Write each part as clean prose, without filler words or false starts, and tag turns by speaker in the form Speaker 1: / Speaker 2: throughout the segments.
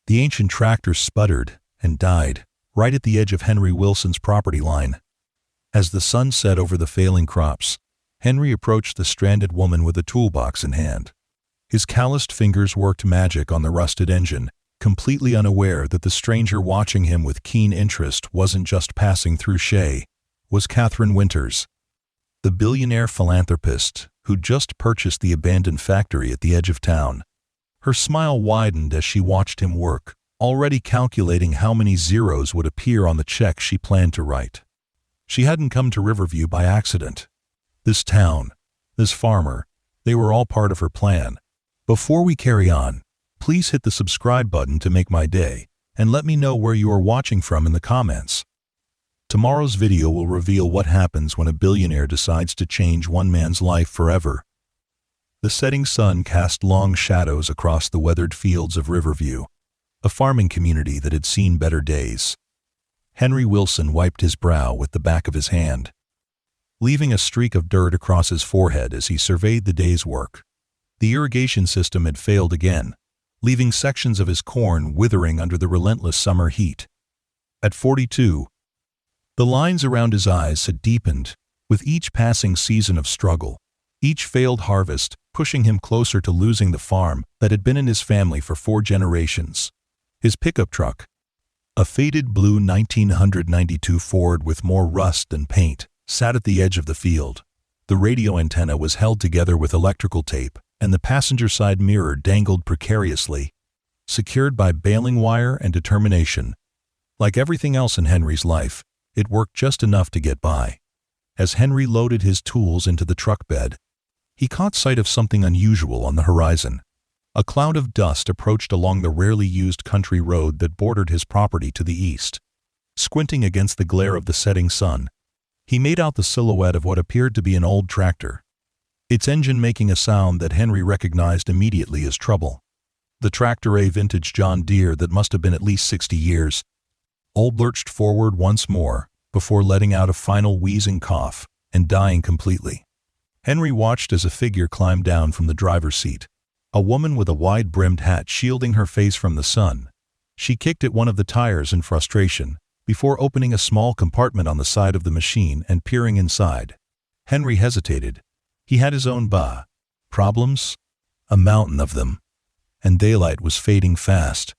Speaker 1: The ancient tractor sputtered and died right at the edge of Henry Wilson's property line. As the sun set over the failing crops, Henry approached the stranded woman with a toolbox in hand. His calloused fingers worked magic on the rusted engine, completely unaware that the stranger watching him with keen interest wasn't just passing through Shea, was Katherine Winters, the billionaire philanthropist who'd just purchased the abandoned factory at the edge of town. Her smile widened as she watched him work, already calculating how many zeros would appear on the check she planned to write. She hadn't come to Riverview by accident. This town, this farmer, they were all part of her plan. Before we carry on, please hit the subscribe button to make my day, and let me know where you are watching from in the comments. Tomorrow's video will reveal what happens when a billionaire decides to change one man's life forever. The setting sun cast long shadows across the weathered fields of Riverview, a farming community that had seen better days. Henry Wilson wiped his brow with the back of his hand, leaving a streak of dirt across his forehead as he surveyed the day's work. The irrigation system had failed again, leaving sections of his corn withering under the relentless summer heat. At 42, the lines around his eyes had deepened with each passing season of struggle, each failed harvest pushing him closer to losing the farm that had been in his family for 4 generations. His pickup truck, a faded blue 1992 Ford with more rust than paint, sat at the edge of the field. The radio antenna was held together with electrical tape, and the passenger side mirror dangled precariously, secured by baling wire and determination. Like everything else in Henry's life, it worked just enough to get by. As Henry loaded his tools into the truck bed, he caught sight of something unusual on the horizon. A cloud of dust approached along the rarely used country road that bordered his property to the east. Squinting against the glare of the setting sun, he made out the silhouette of what appeared to be an old tractor, its engine making a sound that Henry recognized immediately as trouble. The tractor, a vintage John Deere that must have been at least 60 years old, lurched forward once more before letting out a final wheezing cough and dying completely. Henry watched as a figure climbed down from the driver's seat, a woman with a wide-brimmed hat shielding her face from the sun. She kicked at one of the tires in frustration before opening a small compartment on the side of the machine and peering inside. Henry hesitated. He had his own problems, a mountain of them, and daylight was fading fast.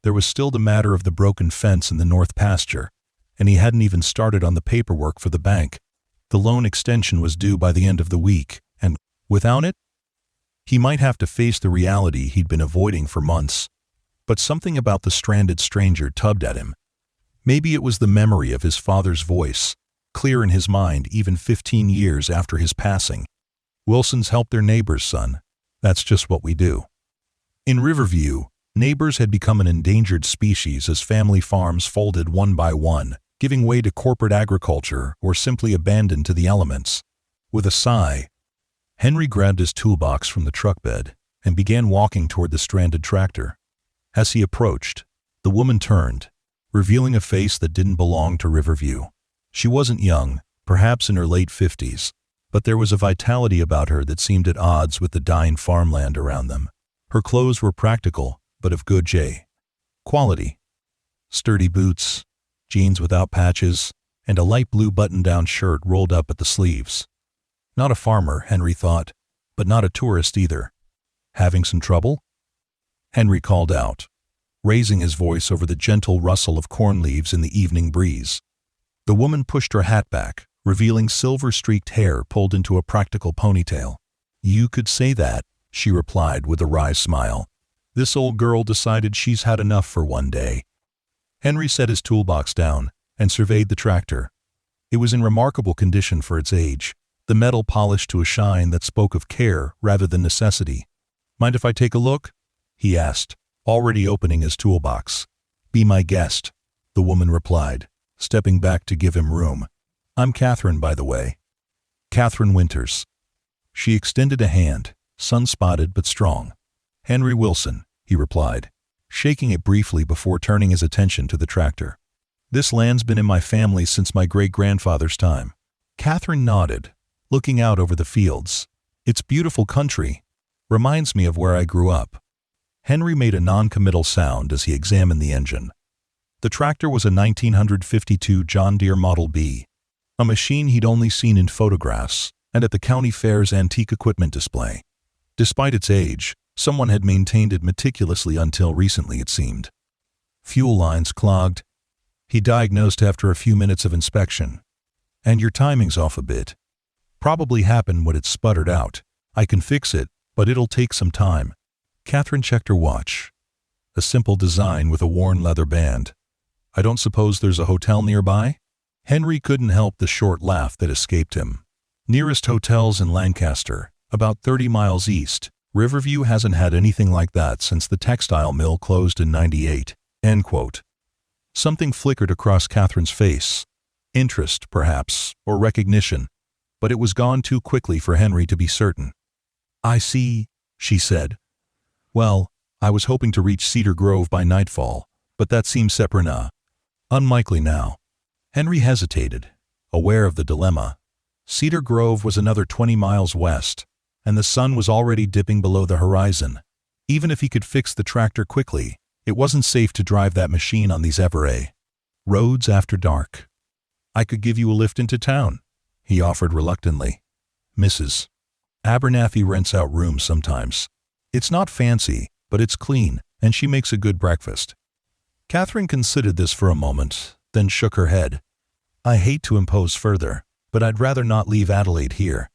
Speaker 1: There was still the matter of the broken fence in the north pasture, and he hadn't even started on the paperwork for the bank. The loan extension was due by the end of the week, and, without it, he might have to face the reality he'd been avoiding for months. But something about the stranded stranger tugged at him. Maybe it was the memory of his father's voice, clear in his mind even 15 years after his passing. "Wilsons help their neighbors, son. That's just what we do." In Riverview, neighbors had become an endangered species as family farms folded one by one, giving way to corporate agriculture or simply abandoned to the elements. With a sigh, Henry grabbed his toolbox from the truck bed and began walking toward the stranded tractor. As he approached, the woman turned, revealing a face that didn't belong to Riverview. She wasn't young, perhaps in her late 50s, but there was a vitality about her that seemed at odds with the dying farmland around them. Her clothes were practical, but of good quality. Sturdy boots, jeans without patches, and a light blue button-down shirt rolled up at the sleeves. Not a farmer, Henry thought, but not a tourist either. "Having some trouble?" Henry called out, raising his voice over the gentle rustle of corn leaves in the evening breeze. The woman pushed her hat back, revealing silver-streaked hair pulled into a practical ponytail. "You could say that," she replied with a wry smile. "This old girl decided she's had enough for one day." Henry set his toolbox down and surveyed the tractor. It was in remarkable condition for its age, the metal polished to a shine that spoke of care rather than necessity. "Mind if I take a look?" he asked, already opening his toolbox. "Be my guest," the woman replied, stepping back to give him room. "I'm Katherine, by the way. Katherine Winters." She extended a hand, sun-spotted but strong. "Henry Wilson," he replied, shaking it briefly before turning his attention to the tractor. "This land's been in my family since my great-grandfather's time." Katherine nodded, looking out over the fields. "It's beautiful country. Reminds me of where I grew up." Henry made a non-committal sound as he examined the engine. The tractor was a 1952 John Deere Model B, a machine he'd only seen in photographs and at the county fair's antique equipment display. Despite its age, someone had maintained it meticulously until recently, it seemed. Fuel lines clogged, he diagnosed after a few minutes of inspection. And your timing's off a bit. Probably happened when it sputtered out. I can fix it, but it'll take some time. Katherine checked her watch. A simple design with a worn leather band. I don't suppose there's a hotel nearby? Henry couldn't help the short laugh that escaped him. Nearest hotel's in Lancaster, about 30 miles east. Riverview hasn't had anything like that since the textile mill closed in '98. End quote. Something flickered across Katherine's face. Interest, perhaps, or recognition, but it was gone too quickly for Henry to be certain. I see, she said. Well, I was hoping to reach Cedar Grove by nightfall, but that seems unlikely now. Henry hesitated, aware of the dilemma. Cedar Grove was another 20 miles west, and the sun was already dipping below the horizon. Even if he could fix the tractor quickly, it wasn't safe to drive that machine on these roads after dark. I could give you a lift into town, he offered reluctantly. Mrs. Abernathy rents out rooms sometimes. It's not fancy, but it's clean, and she makes a good breakfast. Katherine considered this for a moment, then shook her head. I hate to impose further, but I'd rather not leave Adelaide here.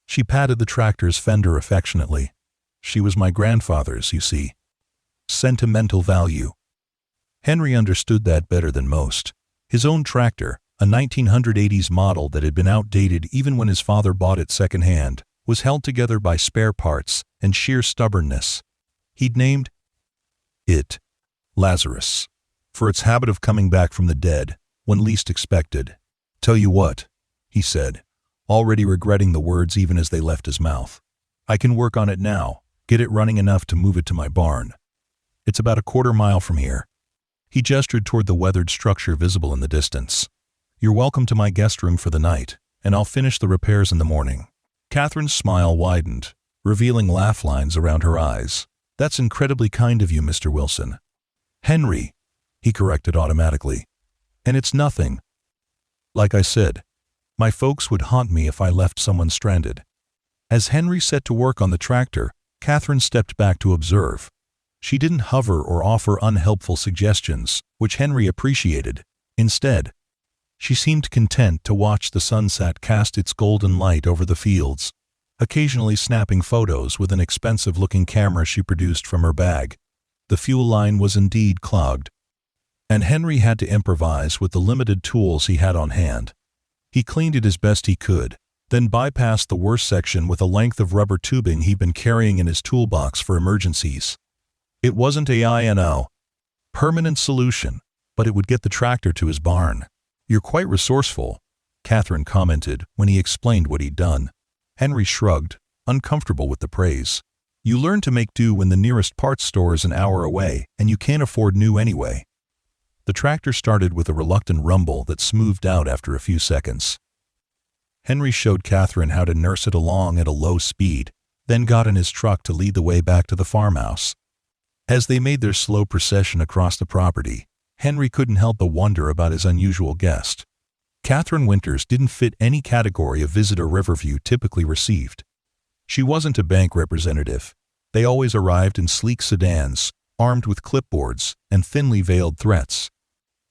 Speaker 1: She patted the tractor's fender affectionately. She was my grandfather's, you see. Sentimental value. Henry understood that better than most. His own tractor, a 1980s model that had been outdated even when his father bought it secondhand, was held together by spare parts and sheer stubbornness. He'd named it Lazarus, for its habit of coming back from the dead when least expected. Tell you what, he said, already regretting the words even as they left his mouth. I can work on it now, get it running enough to move it to my barn. It's about a quarter mile from here. He gestured toward the weathered structure visible in the distance. You're welcome to my guest room for the night, and I'll finish the repairs in the morning. Katherine's smile widened, revealing laugh lines around her eyes. That's incredibly kind of you, Mr. Wilson. Henry, he corrected automatically. And it's nothing. Like I said, my folks would haunt me if I left someone stranded. As Henry set to work on the tractor, Katherine stepped back to observe. She didn't hover or offer unhelpful suggestions, which Henry appreciated. Instead, she seemed content to watch the sunset cast its golden light over the fields, occasionally snapping photos with an expensive-looking camera she produced from her bag. The fuel line was indeed clogged, and Henry had to improvise with the limited tools he had on hand. He cleaned it as best he could, then bypassed the worst section with a length of rubber tubing he'd been carrying in his toolbox for emergencies. It wasn't a permanent solution, but it would get the tractor to his barn. You're quite resourceful, Katherine commented when he explained what he'd done. Henry shrugged, uncomfortable with the praise. You learn to make do when the nearest parts store is an hour away, and you can't afford new anyway. The tractor started with a reluctant rumble that smoothed out after a few seconds. Henry showed Katherine how to nurse it along at a low speed, then got in his truck to lead the way back to the farmhouse. As they made their slow procession across the property, Henry couldn't help but wonder about his unusual guest. Katherine Winters didn't fit any category a visitor Riverview typically received. She wasn't a bank representative. They always arrived in sleek sedans, armed with clipboards and thinly veiled threats.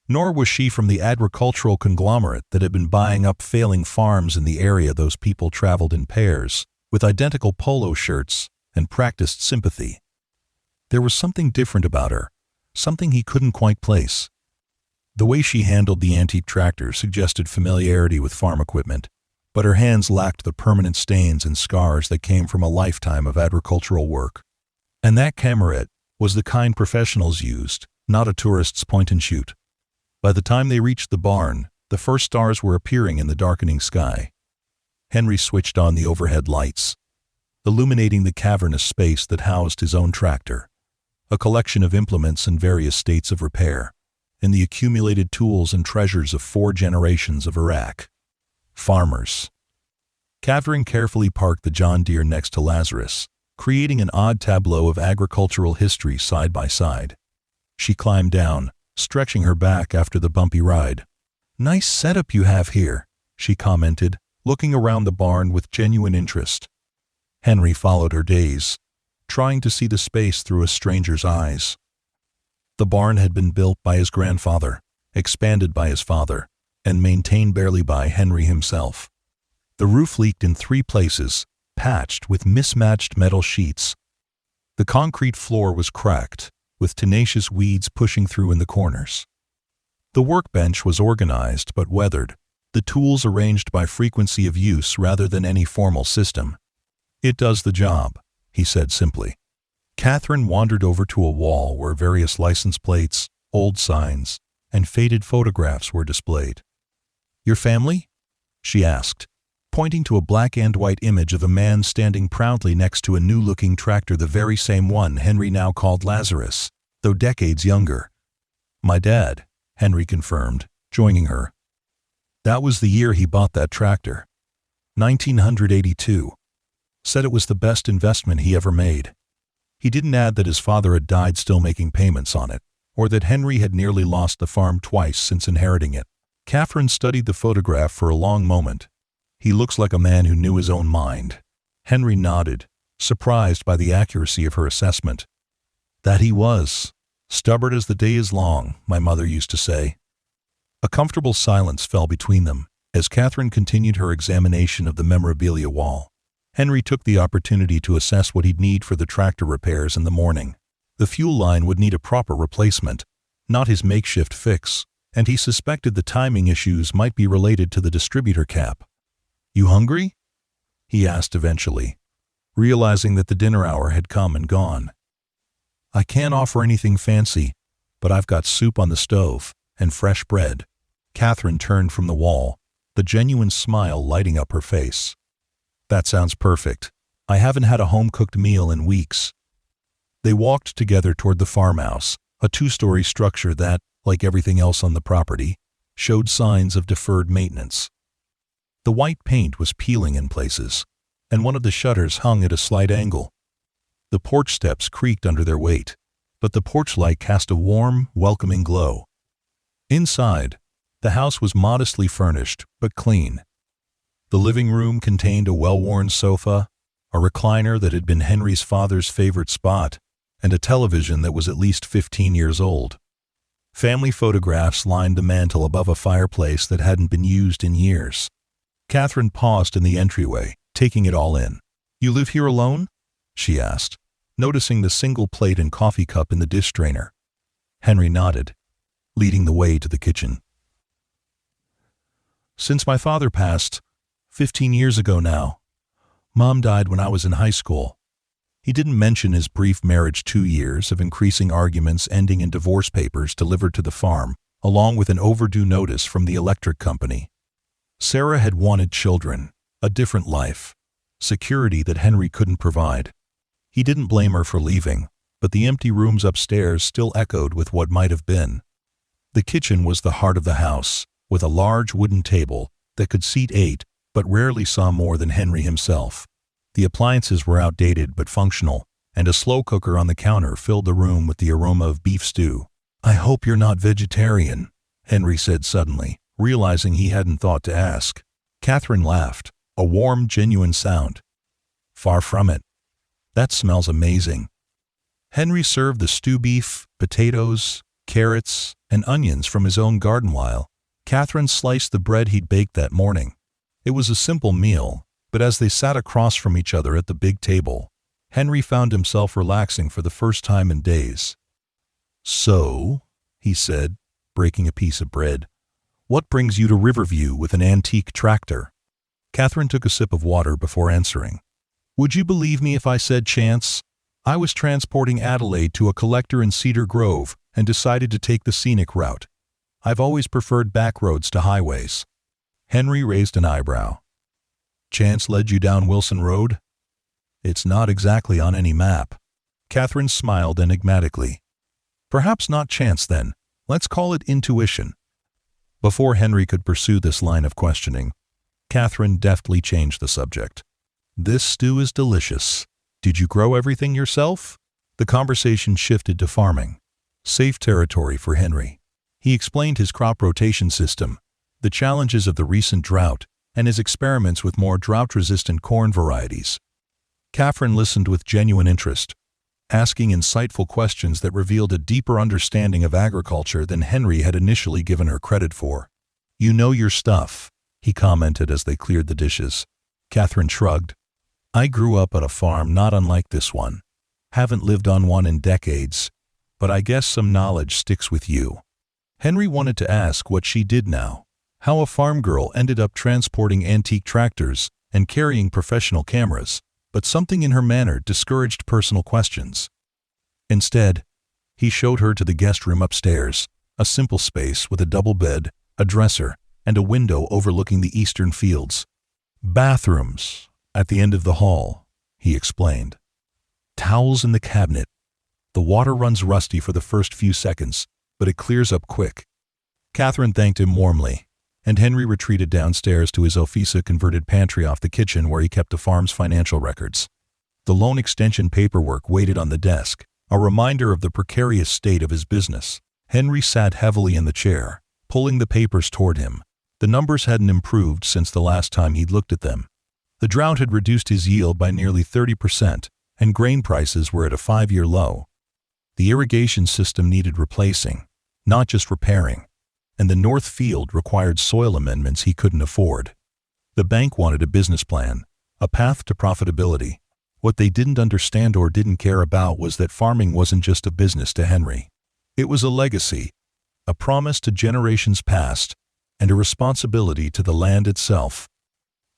Speaker 1: Nor was she from the agricultural conglomerate that had been buying up failing farms in the area. Those people traveled in pairs, with identical polo shirts, and practiced sympathy. There was something different about her, something he couldn't quite place. The way she handled the antique tractor suggested familiarity with farm equipment, but her hands lacked the permanent stains and scars that came from a lifetime of agricultural work. And that camerette was the kind professionals used, not a tourist's point-and-shoot. By the time they reached the barn, the first stars were appearing in the darkening sky. Henry switched on the overhead lights, illuminating the cavernous space that housed his own tractor, a collection of implements in various states of repair, and the accumulated tools and treasures of 4 generations of Iraq farmers. Katherine carefully parked the John Deere next to Lazarus, creating an odd tableau of agricultural history side by side. She climbed down, stretching her back after the bumpy ride. "Nice setup you have here," she commented, looking around the barn with genuine interest. Henry followed her gaze, trying to see the space through a stranger's eyes. The barn had been built by his grandfather, expanded by his father, and maintained barely by Henry himself. The roof leaked in 3 places, patched with mismatched metal sheets. The concrete floor was cracked, with tenacious weeds pushing through in the corners. The workbench was organized but weathered, the tools arranged by frequency of use rather than any formal system. "It does the job," he said simply. Katherine wandered over to a wall where various license plates, old signs, and faded photographs were displayed. "Your family?" she asked, pointing to a black and white image of a man standing proudly next to a new-looking tractor, the very same one Henry now called Lazarus, though decades younger. "My dad," Henry confirmed, joining her. "That was the year he bought that tractor. 1982. Said it was the best investment he ever made." He didn't add that his father had died still making payments on it, or that Henry had nearly lost the farm twice since inheriting it. Katherine studied the photograph for a long moment. "He looks like a man who knew his own mind." Henry nodded, surprised by the accuracy of her assessment. "That he was. Stubborn as the day is long, my mother used to say." A comfortable silence fell between them as Katherine continued her examination of the memorabilia wall. Henry took the opportunity to assess what he'd need for the tractor repairs in the morning. The fuel line would need a proper replacement, not his makeshift fix, and he suspected the timing issues might be related to the distributor cap. "You hungry?" he asked eventually, realizing that the dinner hour had come and gone. "I can't offer anything fancy, but I've got soup on the stove and fresh bread." Katherine turned from the wall, the genuine smile lighting up her face. "That sounds perfect. I haven't had a home-cooked meal in weeks." They walked together toward the farmhouse, a 2-story structure that, like everything else on the property, showed signs of deferred maintenance. The white paint was peeling in places, and one of the shutters hung at a slight angle. The porch steps creaked under their weight, but the porch light cast a warm, welcoming glow. Inside, the house was modestly furnished, but clean. The living room contained a well-worn sofa, a recliner that had been Henry's father's favorite spot, and a television that was at least 15 years old. Family photographs lined the mantel above a fireplace that hadn't been used in years. Katherine paused in the entryway, taking it all in. "You live here alone?" she asked, noticing the single plate and coffee cup in the dish strainer. Henry nodded, leading the way to the kitchen. "Since my father passed, 15 years ago now. Mom died when I was in high school." He didn't mention his brief marriage, 2 years of increasing arguments ending in divorce papers delivered to the farm, along with an overdue notice from the electric company. Sarah had wanted children, a different life, security that Henry couldn't provide. He didn't blame her for leaving, but the empty rooms upstairs still echoed with what might have been. The kitchen was the heart of the house, with a large wooden table that could seat 8, but rarely saw more than Henry himself. The appliances were outdated but functional, and a slow cooker on the counter filled the room with the aroma of beef stew. "I hope you're not vegetarian," Henry said suddenly, realizing he hadn't thought to ask. Katherine laughed, a warm, genuine sound. "Far from it. That smells amazing." Henry served the stew beef, potatoes, carrots, and onions from his own garden while Katherine sliced the bread he'd baked that morning. It was a simple meal, but as they sat across from each other at the big table, Henry found himself relaxing for the first time in days. "So," he said, breaking a piece of bread, "what brings you to Riverview with an antique tractor?" Katherine took a sip of water before answering. "Would you believe me if I said chance? I was transporting Adelaide to a collector in Cedar Grove and decided to take the scenic route. I've always preferred back roads to highways." Henry raised an eyebrow. "Chance led you down Wilson Road?" "It's not exactly on any map." Katherine smiled enigmatically. "Perhaps not chance then. Let's call it intuition." Before Henry could pursue this line of questioning, Katherine deftly changed the subject. "This stew is delicious. Did you grow everything yourself? The conversation shifted to farming. Safe territory for Henry. He explained his crop rotation system, the challenges of the recent drought, and his experiments with more drought-resistant corn varieties. Katherine listened with genuine interest, asking insightful questions that revealed a deeper understanding of agriculture than Henry had initially given her credit for. "You know your stuff," he commented as they cleared the dishes. Katherine shrugged. "I grew up on a farm not unlike this one. Haven't lived on one in decades, but I guess some knowledge sticks with you." Henry wanted to ask what she did now, how a farm girl ended up transporting antique tractors and carrying professional cameras, but something in her manner discouraged personal questions. Instead, he showed her to the guest room upstairs, a simple space with a double bed, a dresser, and a window overlooking the eastern fields. "Bathrooms at the end of the hall," he explained. "Towels in the cabinet. The water runs rusty for the first few seconds, but it clears up quick." Katherine thanked him warmly, and Henry retreated downstairs to his office-converted pantry off the kitchen where he kept the farm's financial records. The loan extension paperwork waited on the desk, a reminder of the precarious state of his business. Henry sat heavily in the chair, pulling the papers toward him. The numbers hadn't improved since the last time he'd looked at them. The drought had reduced his yield by nearly 30%, and grain prices were at a 5-year low. The irrigation system needed replacing, not just repairing, and the north field required soil amendments he couldn't afford. The bank wanted a business plan, a path to profitability. What they didn't understand or didn't care about was that farming wasn't just a business to Henry. It was a legacy, a promise to generations past, and a responsibility to the land itself.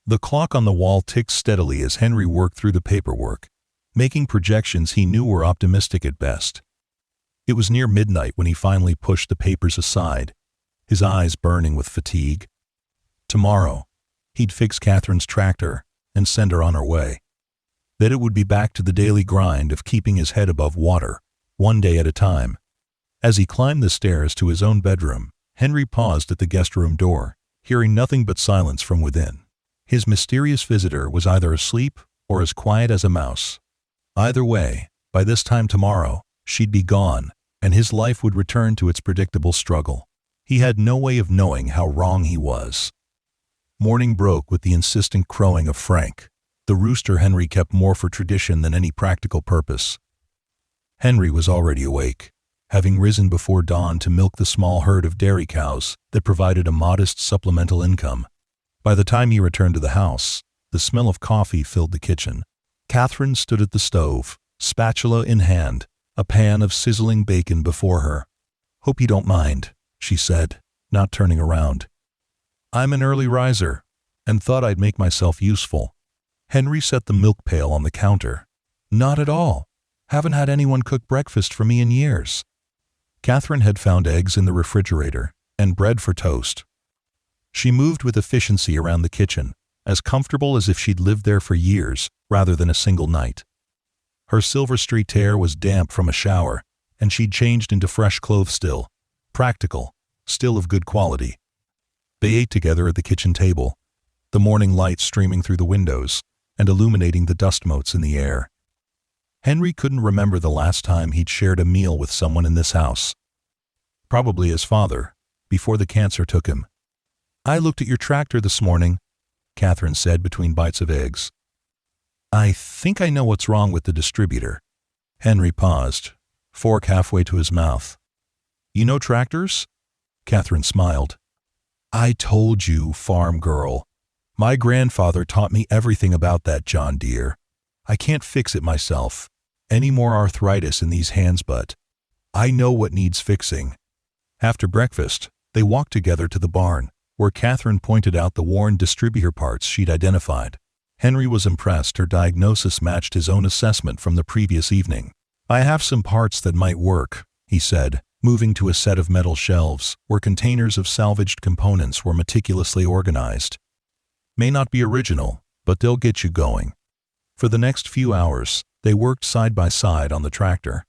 Speaker 1: The clock on the wall ticked steadily as Henry worked through the paperwork, making projections he knew were optimistic at best. It was near midnight when he finally pushed the papers aside, his eyes burning with fatigue. Tomorrow, he'd fix Katherine's tractor and send her on her way. Then it would be back to the daily grind of keeping his head above water, one day at a time. As he climbed the stairs to his own bedroom, Henry paused at the guest room door, hearing nothing but silence from within. His mysterious visitor was either asleep or as quiet as a mouse. Either way, by this time tomorrow, she'd be gone, and his life would return to its predictable struggle. He had no way of knowing how wrong he was. Morning broke with the insistent crowing of Frank, the rooster Henry kept more for tradition than any practical purpose. Henry was already awake, having risen before dawn to milk the small herd of dairy cows that provided a modest supplemental income. By the time he returned to the house, the smell of coffee filled the kitchen. Katherine stood at the stove, spatula in hand, a pan of sizzling bacon before her. "Hope you don't mind," she said, not turning around. "I'm an early riser, and thought I'd make myself useful." Henry set the milk pail on the counter. "Not at all. Haven't had anyone cook breakfast for me in years." Katherine had found eggs in the refrigerator and bread for toast. She moved with efficiency around the kitchen, as comfortable as if she'd lived there for years rather than a single night. Her silver-streaked hair was damp from a shower, and she'd changed into fresh clothes still, practical, still of good quality. They ate together at the kitchen table, the morning light streaming through the windows and illuminating the dust motes in the air. Henry couldn't remember the last time he'd shared a meal with someone in this house. Probably his father, before the cancer took him. "I looked at your tractor this morning," Katherine said between bites of eggs. "I think I know what's wrong with the distributor." Henry paused, fork halfway to his mouth. "You know tractors?" Katherine smiled. "I told you, farm girl. My grandfather taught me everything about that John Deere. I can't fix it myself. Any more arthritis in these hands, but I know what needs fixing." After breakfast, they walked together to the barn, where Katherine pointed out the worn distributor parts she'd identified. Henry was impressed her diagnosis matched his own assessment from the previous evening. "I have some parts that might work," he said, moving to a set of metal shelves where containers of salvaged components were meticulously organized. "May not be original, but they'll get you going." For the next few hours, they worked side by side on the tractor.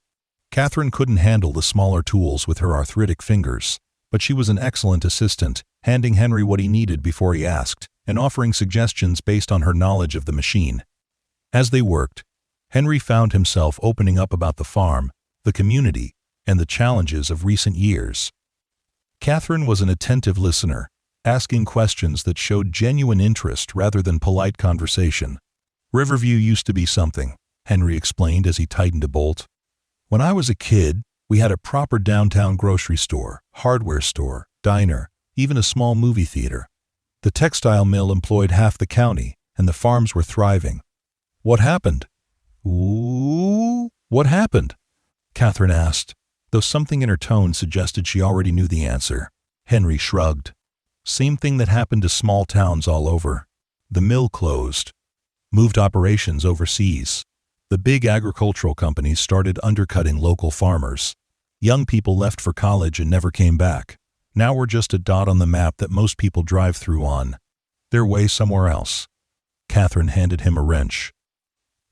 Speaker 1: Katherine couldn't handle the smaller tools with her arthritic fingers, but she was an excellent assistant, handing Henry what he needed before he asked, and offering suggestions based on her knowledge of the machine. As they worked, Henry found himself opening up about the farm, the community, and the challenges of recent years. Katherine was an attentive listener, asking questions that showed genuine interest rather than polite conversation. Riverview used to be something, Henry explained as he tightened a bolt. When I was a kid, we had a proper downtown grocery store, hardware store, diner, even a small movie theater. The textile mill employed half the county, and the farms were thriving. What happened? Ooh, what happened? Katherine asked, though something in her tone suggested she already knew the answer. Henry shrugged. Same thing that happened to small towns all over. The mill closed. Moved operations overseas. The big agricultural companies started undercutting local farmers. Young people left for college and never came back. Now we're just a dot on the map that most people drive through on their way somewhere else. Katherine handed him a wrench.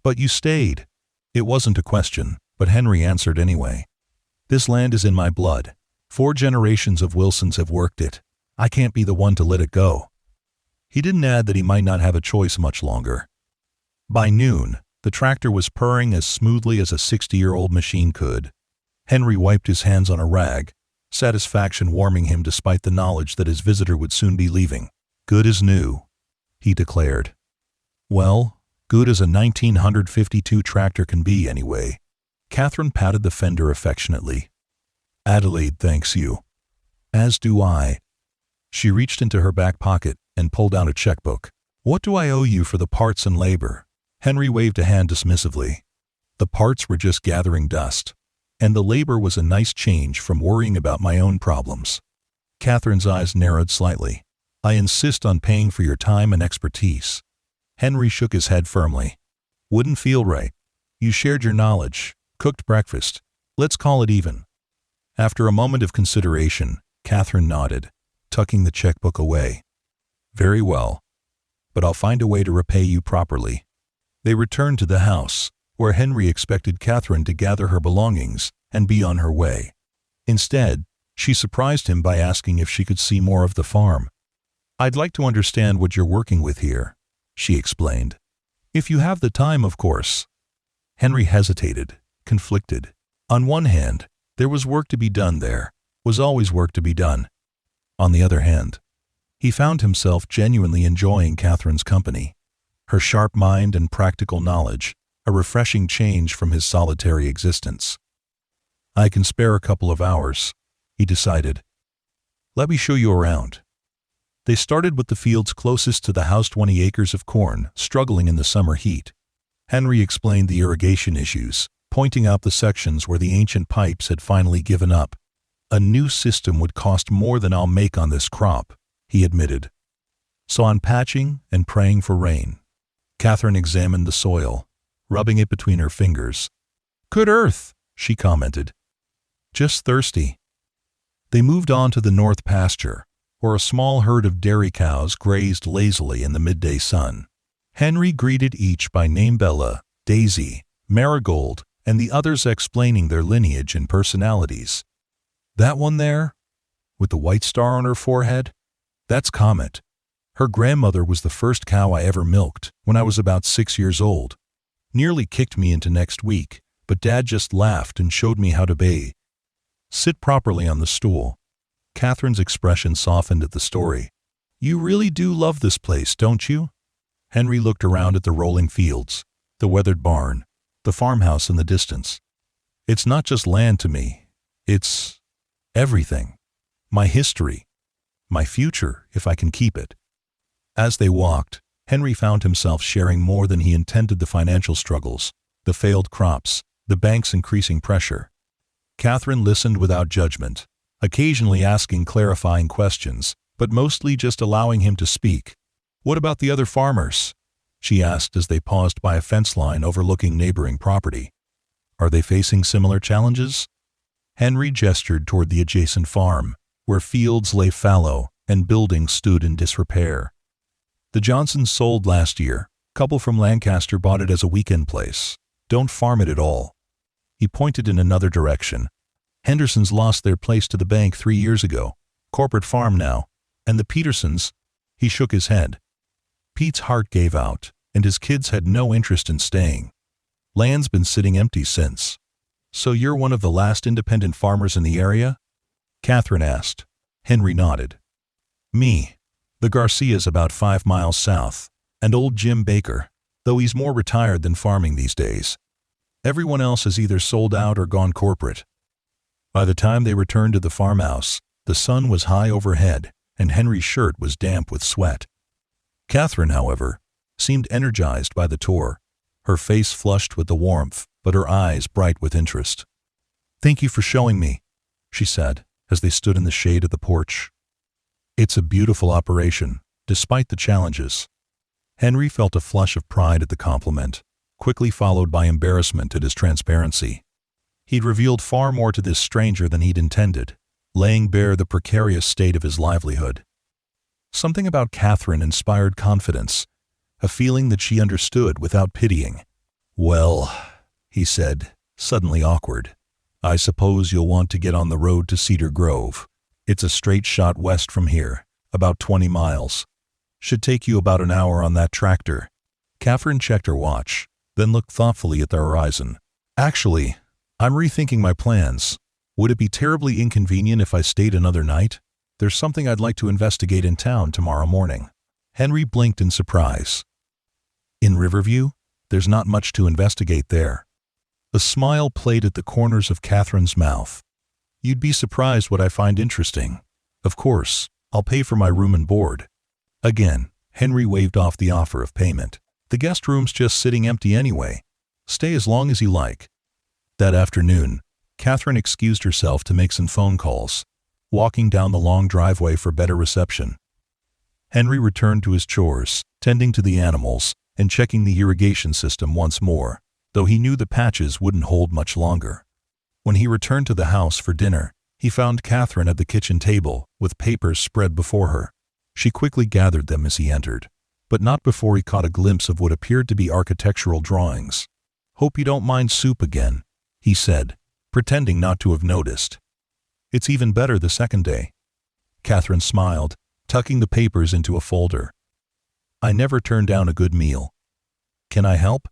Speaker 1: But you stayed. It wasn't a question, but Henry answered anyway. This land is in my blood. 4 generations of Wilsons have worked it. I can't be the one to let it go. He didn't add that he might not have a choice much longer. By noon, the tractor was purring as smoothly as a 60-year-old machine could. Henry wiped his hands on a rag, satisfaction warming him despite the knowledge that his visitor would soon be leaving. Good as new, he declared. Well, good as a 1952 tractor can be anyway. Katherine patted the fender affectionately. Adelaide thanks you. As do I. She reached into her back pocket and pulled out a checkbook. What do I owe you for the parts and labor? Henry waved a hand dismissively. The parts were just gathering dust, and the labor was a nice change from worrying about my own problems. Katherine's eyes narrowed slightly. I insist on paying for your time and expertise. Henry shook his head firmly. Wouldn't feel right. You shared your knowledge, cooked breakfast. Let's call it even. After a moment of consideration, Katherine nodded, tucking the checkbook away. Very well. But I'll find a way to repay you properly. They returned to the house, where Henry expected Katherine to gather her belongings and be on her way. Instead, she surprised him by asking if she could see more of the farm. I'd like to understand what you're working with here, she explained. If you have the time, of course. Henry hesitated, conflicted. On one hand, there was work to be done there, was always work to be done. On the other hand, he found himself genuinely enjoying Katherine's company. Her sharp mind and practical knowledge, a refreshing change from his solitary existence. I can spare a couple of hours, he decided. Let me show you around. They started with the fields closest to the house, 20 acres of corn, struggling in the summer heat. Henry explained the irrigation issues, pointing out the sections where the ancient pipes had finally given up. A new system would cost more than I'll make on this crop, he admitted. So I'm patching and praying for rain. Katherine examined the soil, rubbing it between her fingers. Good earth, she commented. Just thirsty. They moved on to the north pasture, where a small herd of dairy cows grazed lazily in the midday sun. Henry greeted each by name: Bella, Daisy, Marigold, and the others explaining their lineage and personalities. That one there, with the white star on her forehead? That's Comet. Her grandmother was the first cow I ever milked when I was about 6 years old. Nearly kicked me into next week, but Dad just laughed and showed me how to bathe. Sit properly on the stool. Katherine's expression softened at the story. You really do love this place, don't you? Henry looked around at the rolling fields, the weathered barn, the farmhouse in the distance. It's not just land to me. It's everything. My history. My future, if I can keep it. As they walked, Henry found himself sharing more than he intended: the financial struggles, the failed crops, the bank's increasing pressure. Katherine listened without judgment, occasionally asking clarifying questions, but mostly just allowing him to speak. What about the other farmers? She asked as they paused by a fence line overlooking neighboring property. Are they facing similar challenges? Henry gestured toward the adjacent farm, where fields lay fallow and buildings stood in disrepair. The Johnsons sold last year. Couple from Lancaster bought it as a weekend place. Don't farm it at all. He pointed in another direction. Hendersons lost their place to the bank 3 years ago. Corporate farm now. And the Petersons? He shook his head. Pete's heart gave out, and his kids had no interest in staying. Land's been sitting empty since. So you're one of the last independent farmers in the area? Katherine asked. Henry nodded. Me. The Garcia's about 5 miles south, and old Jim Baker, though he's more retired than farming these days. Everyone else has either sold out or gone corporate. By the time they returned to the farmhouse, the sun was high overhead, and Henry's shirt was damp with sweat. Katherine, however, seemed energized by the tour, her face flushed with the warmth, but her eyes bright with interest. "Thank you for showing me," she said, as they stood in the shade of the porch. "It's a beautiful operation, despite the challenges." Henry felt a flush of pride at the compliment, quickly followed by embarrassment at his transparency. He'd revealed far more to this stranger than he'd intended, laying bare the precarious state of his livelihood. Something about Katherine inspired confidence, a feeling that she understood without pitying. "Well," he said, suddenly awkward, "I suppose you'll want to get on the road to Cedar Grove. It's a straight shot west from here, about 20 miles. Should take you about an hour on that tractor." Katherine checked her watch, then looked thoughtfully at the horizon. "Actually, I'm rethinking my plans. Would it be terribly inconvenient if I stayed another night? There's something I'd like to investigate in town tomorrow morning." Henry blinked in surprise. "In Riverview? There's not much to investigate there." A smile played at the corners of Katherine's mouth. "You'd be surprised what I find interesting. Of course, I'll pay for my room and board." Again, Henry waved off the offer of payment. "The guest room's just sitting empty anyway. Stay as long as you like." That afternoon, Katherine excused herself to make some phone calls, walking down the long driveway for better reception. Henry returned to his chores, tending to the animals and checking the irrigation system once more, though he knew the patches wouldn't hold much longer. When he returned to the house for dinner, he found Katherine at the kitchen table with papers spread before her. She quickly gathered them as he entered, but not before he caught a glimpse of what appeared to be architectural drawings. "Hope you don't mind soup again," he said, pretending not to have noticed. "It's even better the second day." Katherine smiled, tucking the papers into a folder. "I never turn down a good meal. Can I help?"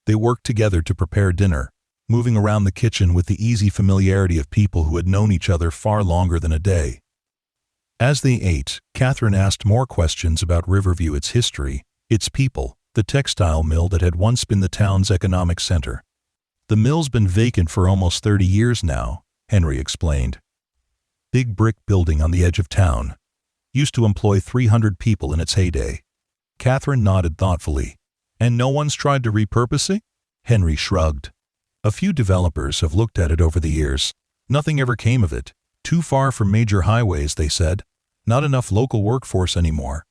Speaker 1: They worked together to prepare dinner, moving around the kitchen with the easy familiarity of people who had known each other far longer than a day. As they ate, Katherine asked more questions about Riverview, its history, its people, the textile mill that had once been the town's economic center. "The mill's been vacant for almost 30 years now," Henry explained. "Big brick building on the edge of town. Used to employ 300 people in its heyday." Katherine nodded thoughtfully. "And no one's tried to repurpose it?" Henry shrugged. "A few developers have looked at it over the years. Nothing ever came of it. Too far from major highways, they said. Not enough local workforce anymore."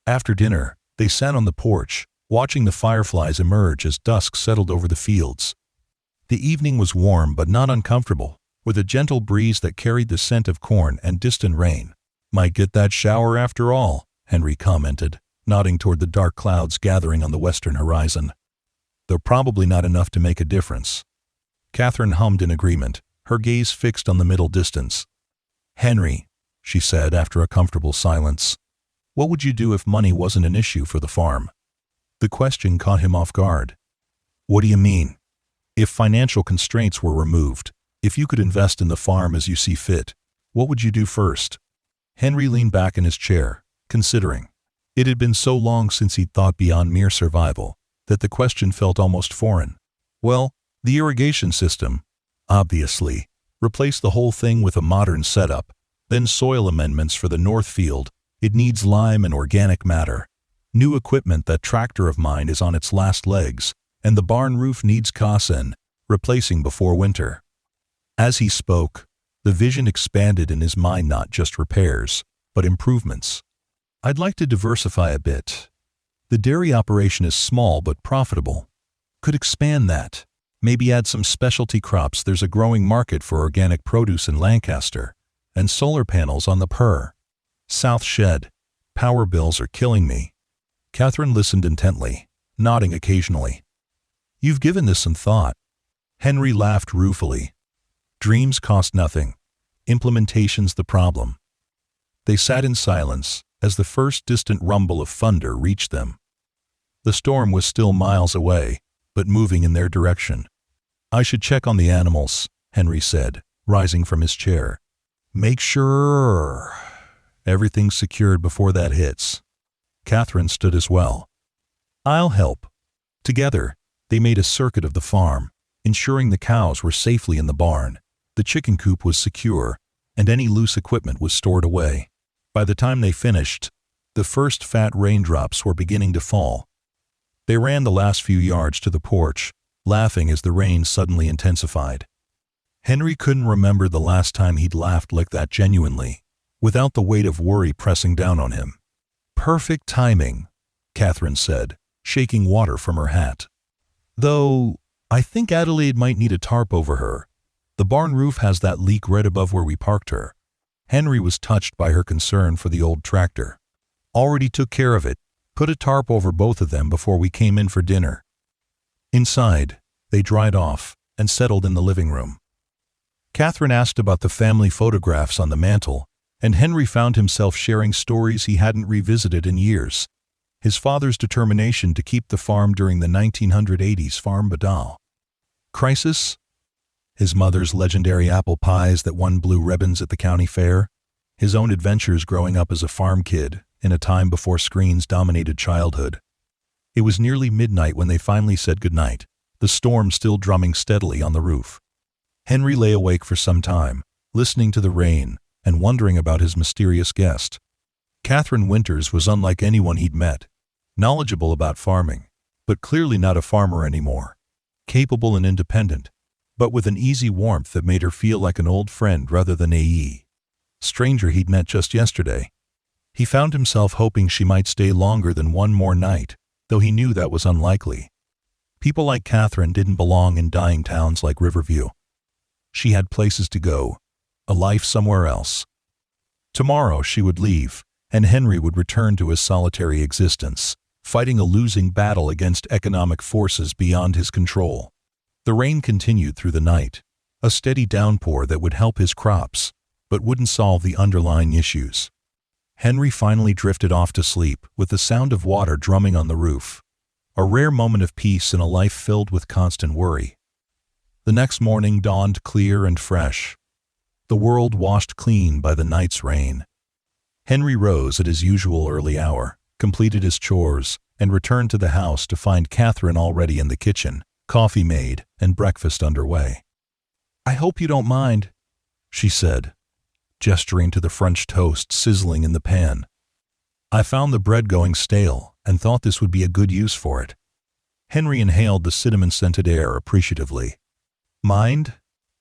Speaker 1: After dinner, they sat on the porch, watching the fireflies emerge as dusk settled over the fields. The evening was warm but not uncomfortable, with a gentle breeze that carried the scent of corn and distant rain. "Might get that shower after all," Henry commented, nodding toward the dark clouds gathering on the western horizon. "Though probably not enough to make a difference." Katherine hummed in agreement, her gaze fixed on the middle distance. "Henry," she said after a comfortable silence, "what would you do if money wasn't an issue for the farm?" The question caught him off guard. "What do you mean?" "If financial constraints were removed, if you could invest in the farm as you see fit, what would you do first?" Henry leaned back in his chair, considering. It had been so long since he'd thought beyond mere survival that the question felt almost foreign. "Well, the irrigation system, obviously. Replace the whole thing with a modern setup, then soil amendments for the north field. It needs lime and organic matter. New equipment. That tractor of mine is on its last legs, and the barn roof needs Kasen, replacing before winter." As he spoke, the vision expanded in his mind, not just repairs, but improvements. "I'd like to diversify a bit. The dairy operation is small but profitable. Could expand that. Maybe add some specialty crops. There's a growing market for organic produce in Lancaster, and solar panels on the South Shed. Power bills are killing me." Katherine listened intently, nodding occasionally. "You've given this some thought." Henry laughed ruefully. "Dreams cost nothing. Implementation's the problem." They sat in silence as the first distant rumble of thunder reached them. The storm was still miles away, but moving in their direction. "I should check on the animals," Henry said, rising from his chair. "Make sure everything's secured before that hits." Katherine stood as well. "I'll help." Together, they made a circuit of the farm, ensuring the cows were safely in the barn, the chicken coop was secure, and any loose equipment was stored away. By the time they finished, the first fat raindrops were beginning to fall. They ran the last few yards to the porch, laughing as the rain suddenly intensified. Henry couldn't remember the last time he'd laughed like that genuinely, without the weight of worry pressing down on him. "Perfect timing," Katherine said, shaking water from her hat. "Though, I think Adelaide might need a tarp over her. The barn roof has that leak right above where we parked her." Henry was touched by her concern for the old tractor. "Already took care of it. Put a tarp over both of them before we came in for dinner." Inside, they dried off and settled in the living room. Katherine asked about the family photographs on the mantel, and Henry found himself sharing stories he hadn't revisited in years. His father's determination to keep the farm during the 1980s farm badal crisis, his mother's legendary apple pies that won blue ribbons at the county fair, his own adventures growing up as a farm kid in a time before screens dominated childhood. It was nearly midnight when they finally said goodnight, the storm still drumming steadily on the roof. Henry lay awake for some time, listening to the rain and wondering about his mysterious guest. Katherine Winters was unlike anyone he'd met, knowledgeable about farming, but clearly not a farmer anymore, capable and independent, but with an easy warmth that made her feel like an old friend rather than a stranger he'd met just yesterday. He found himself hoping she might stay longer than one more night, though he knew that was unlikely. People like Katherine didn't belong in dying towns like Riverview. She had places to go, a life somewhere else. Tomorrow she would leave, and Henry would return to his solitary existence, fighting a losing battle against economic forces beyond his control. The rain continued through the night, a steady downpour that would help his crops, but wouldn't solve the underlying issues. Henry finally drifted off to sleep with the sound of water drumming on the roof, a rare moment of peace in a life filled with constant worry. The next morning dawned clear and fresh, the world washed clean by the night's rain. Henry rose at his usual early hour, completed his chores, and returned to the house to find Katherine already in the kitchen, coffee made, and breakfast underway. "I hope you don't mind," she said, gesturing to the French toast sizzling in the pan. "I found the bread going stale and thought this would be a good use for it." Henry inhaled the cinnamon-scented air appreciatively. "Mind?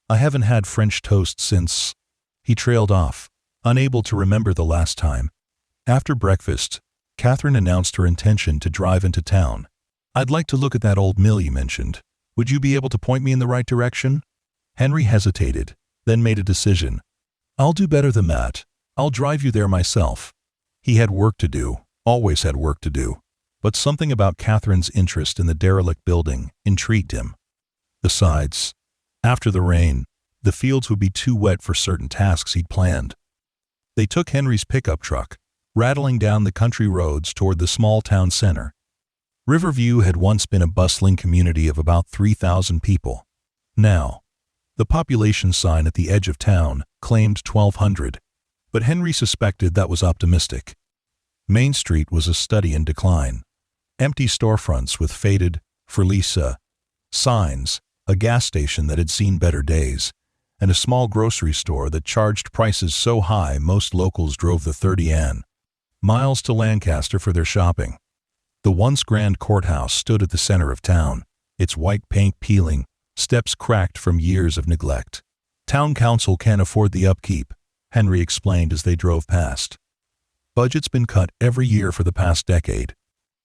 Speaker 1: I haven't had French toast since—" He trailed off, unable to remember the last time. After breakfast, Katherine announced her intention to drive into town. "I'd like to look at that old mill you mentioned. Would you be able to point me in the right direction?" Henry hesitated, then made a decision. "I'll do better than that. I'll drive you there myself." He had work to do, always had work to do, but something about Katherine's interest in the derelict building intrigued him. Besides, after the rain, the fields would be too wet for certain tasks he'd planned. They took Henry's pickup truck, rattling down the country roads toward the small town center. Riverview had once been a bustling community of about 3,000 people. Now, the population sign at the edge of town claimed 1,200, but Henry suspected that was optimistic. Main Street was a study in decline. Empty storefronts with faded "For Lisa" signs, a gas station that had seen better days, and a small grocery store that charged prices so high most locals drove the 30 miles to Lancaster for their shopping. The once grand courthouse stood at the center of town, its white paint peeling, steps cracked from years of neglect. "Town council can't afford the upkeep," Henry explained as they drove past. "Budget's been cut every year for the past decade."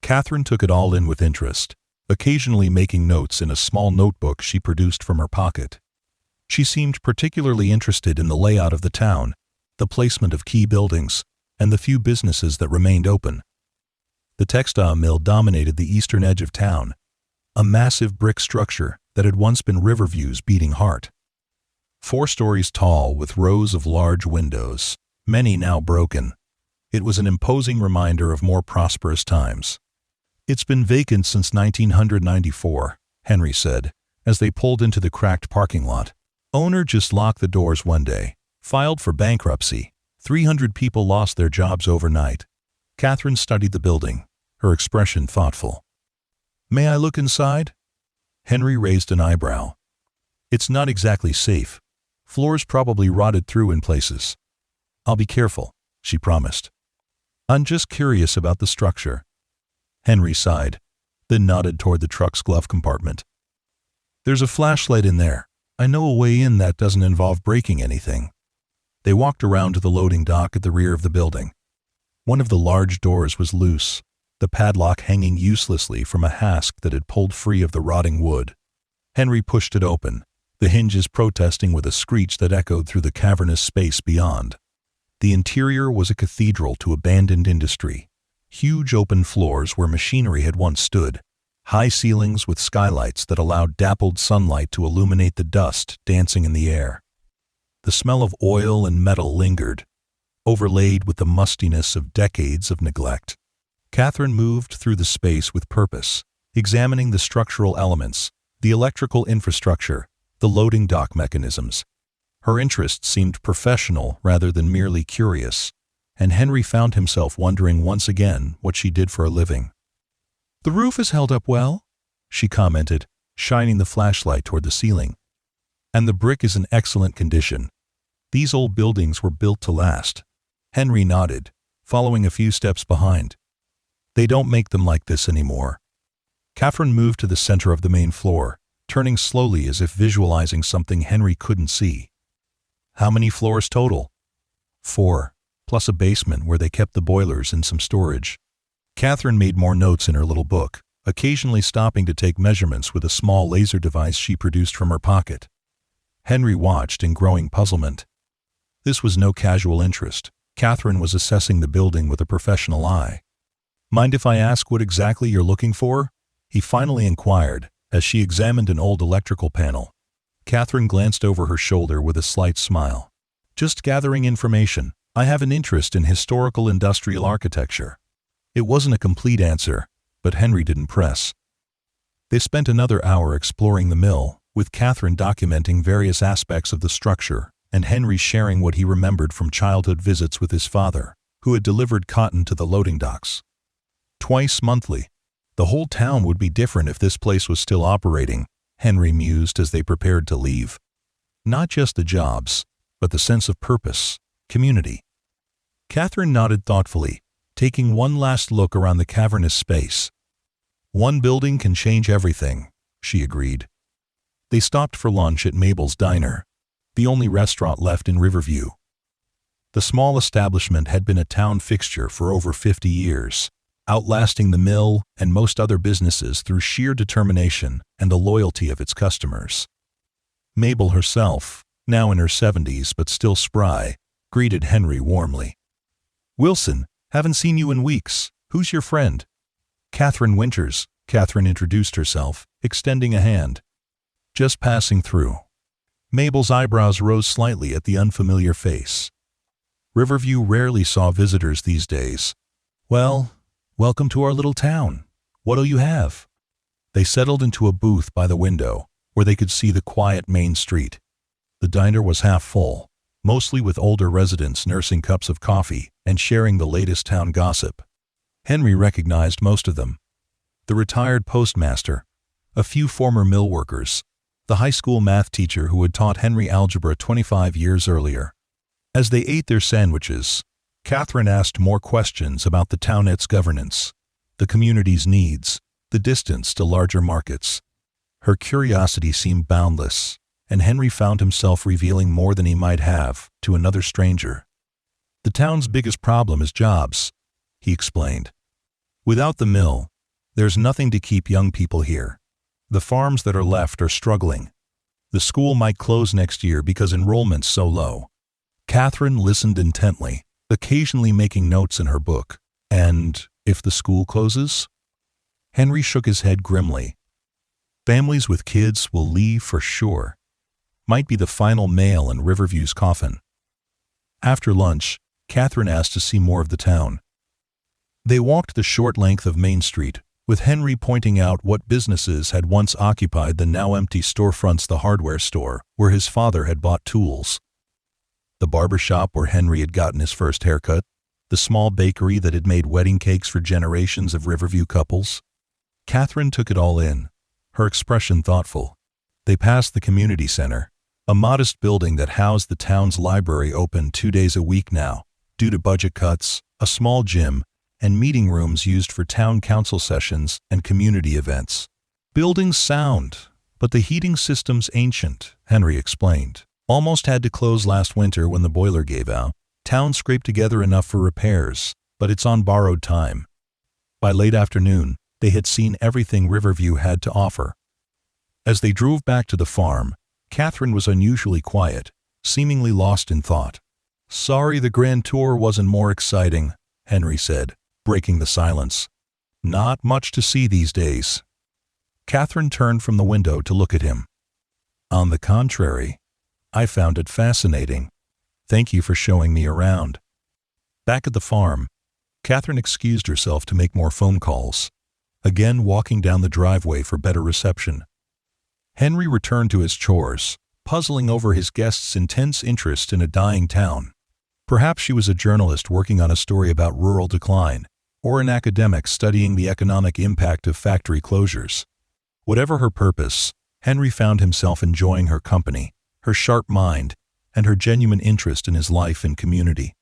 Speaker 1: Katherine took it all in with interest, occasionally making notes in a small notebook she produced from her pocket. She seemed particularly interested in the layout of the town, the placement of key buildings, and the few businesses that remained open. The textile mill dominated the eastern edge of town, a massive brick structure that had once been Riverview's beating heart. 4 stories tall with rows of large windows, many now broken. It was an imposing reminder of more prosperous times. "It's been vacant since 1994, Henry said, as they pulled into the cracked parking lot. Owner just locked the doors one day. Filed for bankruptcy. 300 people lost their jobs overnight. Katherine studied the building, her expression thoughtful. May I look inside? Henry raised an eyebrow. It's not exactly safe. Floors probably rotted through in places. I'll be careful, she promised. I'm just curious about the structure. Henry sighed, then nodded toward the truck's glove compartment. There's a flashlight in there. I know a way in that doesn't involve breaking anything. They walked around to the loading dock at the rear of the building. One of the large doors was loose, the padlock hanging uselessly from a hasp that had pulled free of the rotting wood. Henry pushed it open, the hinges protesting with a screech that echoed through the cavernous space beyond. The interior was a cathedral to abandoned industry. Huge open floors where machinery had once stood, high ceilings with skylights that allowed dappled sunlight to illuminate the dust dancing in the air. The smell of oil and metal lingered, overlaid with the mustiness of decades of neglect. Katherine moved through the space with purpose, examining the structural elements, the electrical infrastructure, the loading dock mechanisms. Her interest seemed professional rather than merely curious, and Henry found himself wondering once again what she did for a living. The roof has held up well, she commented, shining the flashlight toward the ceiling. And the brick is in excellent condition. These old buildings were built to last. Henry nodded, following a few steps behind. They don't make them like this anymore. Katherine moved to the center of the main floor, turning slowly as if visualizing something Henry couldn't see. How many floors total? 4, plus a basement where they kept the boilers and some storage. Katherine made more notes in her little book, occasionally stopping to take measurements with a small laser device she produced from her pocket. Henry watched in growing puzzlement. This was no casual interest. Katherine was assessing the building with a professional eye. Mind if I ask what exactly you're looking for? He finally inquired, as she examined an old electrical panel. Katherine glanced over her shoulder with a slight smile. Just gathering information. I have an interest in historical industrial architecture. It wasn't a complete answer, but Henry didn't press. They spent another hour exploring the mill, with Katherine documenting various aspects of the structure, and Henry sharing what he remembered from childhood visits with his father, who had delivered cotton to the loading docks. Twice monthly. The whole town would be different if this place was still operating, Henry mused as they prepared to leave. Not just the jobs, but the sense of purpose, community. Katherine nodded thoughtfully, taking one last look around the cavernous space. One building can change everything, she agreed. They stopped for lunch at Mabel's diner, the only restaurant left in Riverview. The small establishment had been a town fixture for over 50 years, outlasting the mill and most other businesses through sheer determination and the loyalty of its customers. Mabel herself, now in her 70s but still spry, greeted Henry warmly. Wilson, haven't seen you in weeks. Who's your friend? Katherine Winters, Katherine introduced herself, extending a hand. Just passing through. Mabel's eyebrows rose slightly at the unfamiliar face. Riverview rarely saw visitors these days. Well, welcome to our little town. What'll you have? They settled into a booth by the window, where they could see the quiet main street. The diner was half full, mostly with older residents nursing cups of coffee and sharing the latest town gossip. Henry recognized most of them. The retired postmaster, a few former mill workers, the high school math teacher who had taught Henry algebra 25 years earlier. As they ate their sandwiches, Katherine asked more questions about the townette's governance, the community's needs, the distance to larger markets. Her curiosity seemed boundless, and Henry found himself revealing more than he might have to another stranger. The town's biggest problem is jobs, he explained. Without the mill, there's nothing to keep young people here. The farms that are left are struggling. The school might close next year because enrollment's so low. Katherine listened intently, occasionally making notes in her book. And if the school closes? Henry shook his head grimly. Families with kids will leave for sure. Might be the final nail in Riverview's coffin. After lunch, Katherine asked to see more of the town. They walked the short length of Main Street, with Henry pointing out what businesses had once occupied the now empty storefronts: the hardware store, where his father had bought tools, the barber shop where Henry had gotten his first haircut, the small bakery that had made wedding cakes for generations of Riverview couples. Katherine took it all in, her expression thoughtful. They passed the community center, a modest building that housed the town's library, open 2 days a week now, due to budget cuts, a small gym, and meeting rooms used for town council sessions and community events. Buildings sound, but the heating system's ancient, Henry explained. Almost had to close last winter when the boiler gave out. Town scraped together enough for repairs, but it's on borrowed time. By late afternoon, they had seen everything Riverview had to offer. As they drove back to the farm, Katherine was unusually quiet, seemingly lost in thought. "Sorry the grand tour wasn't more exciting," Henry said, breaking the silence. "Not much to see these days." Katherine turned from the window to look at him. "On the contrary, I found it fascinating. Thank you for showing me around." Back at the farm, Katherine excused herself to make more phone calls, again walking down the driveway for better reception. Henry returned to his chores, puzzling over his guest's intense interest in a dying town. Perhaps she was a journalist working on a story about rural decline, or an academic studying the economic impact of factory closures. Whatever her purpose, Henry found himself enjoying her company, her sharp mind, and her genuine interest in his life and community.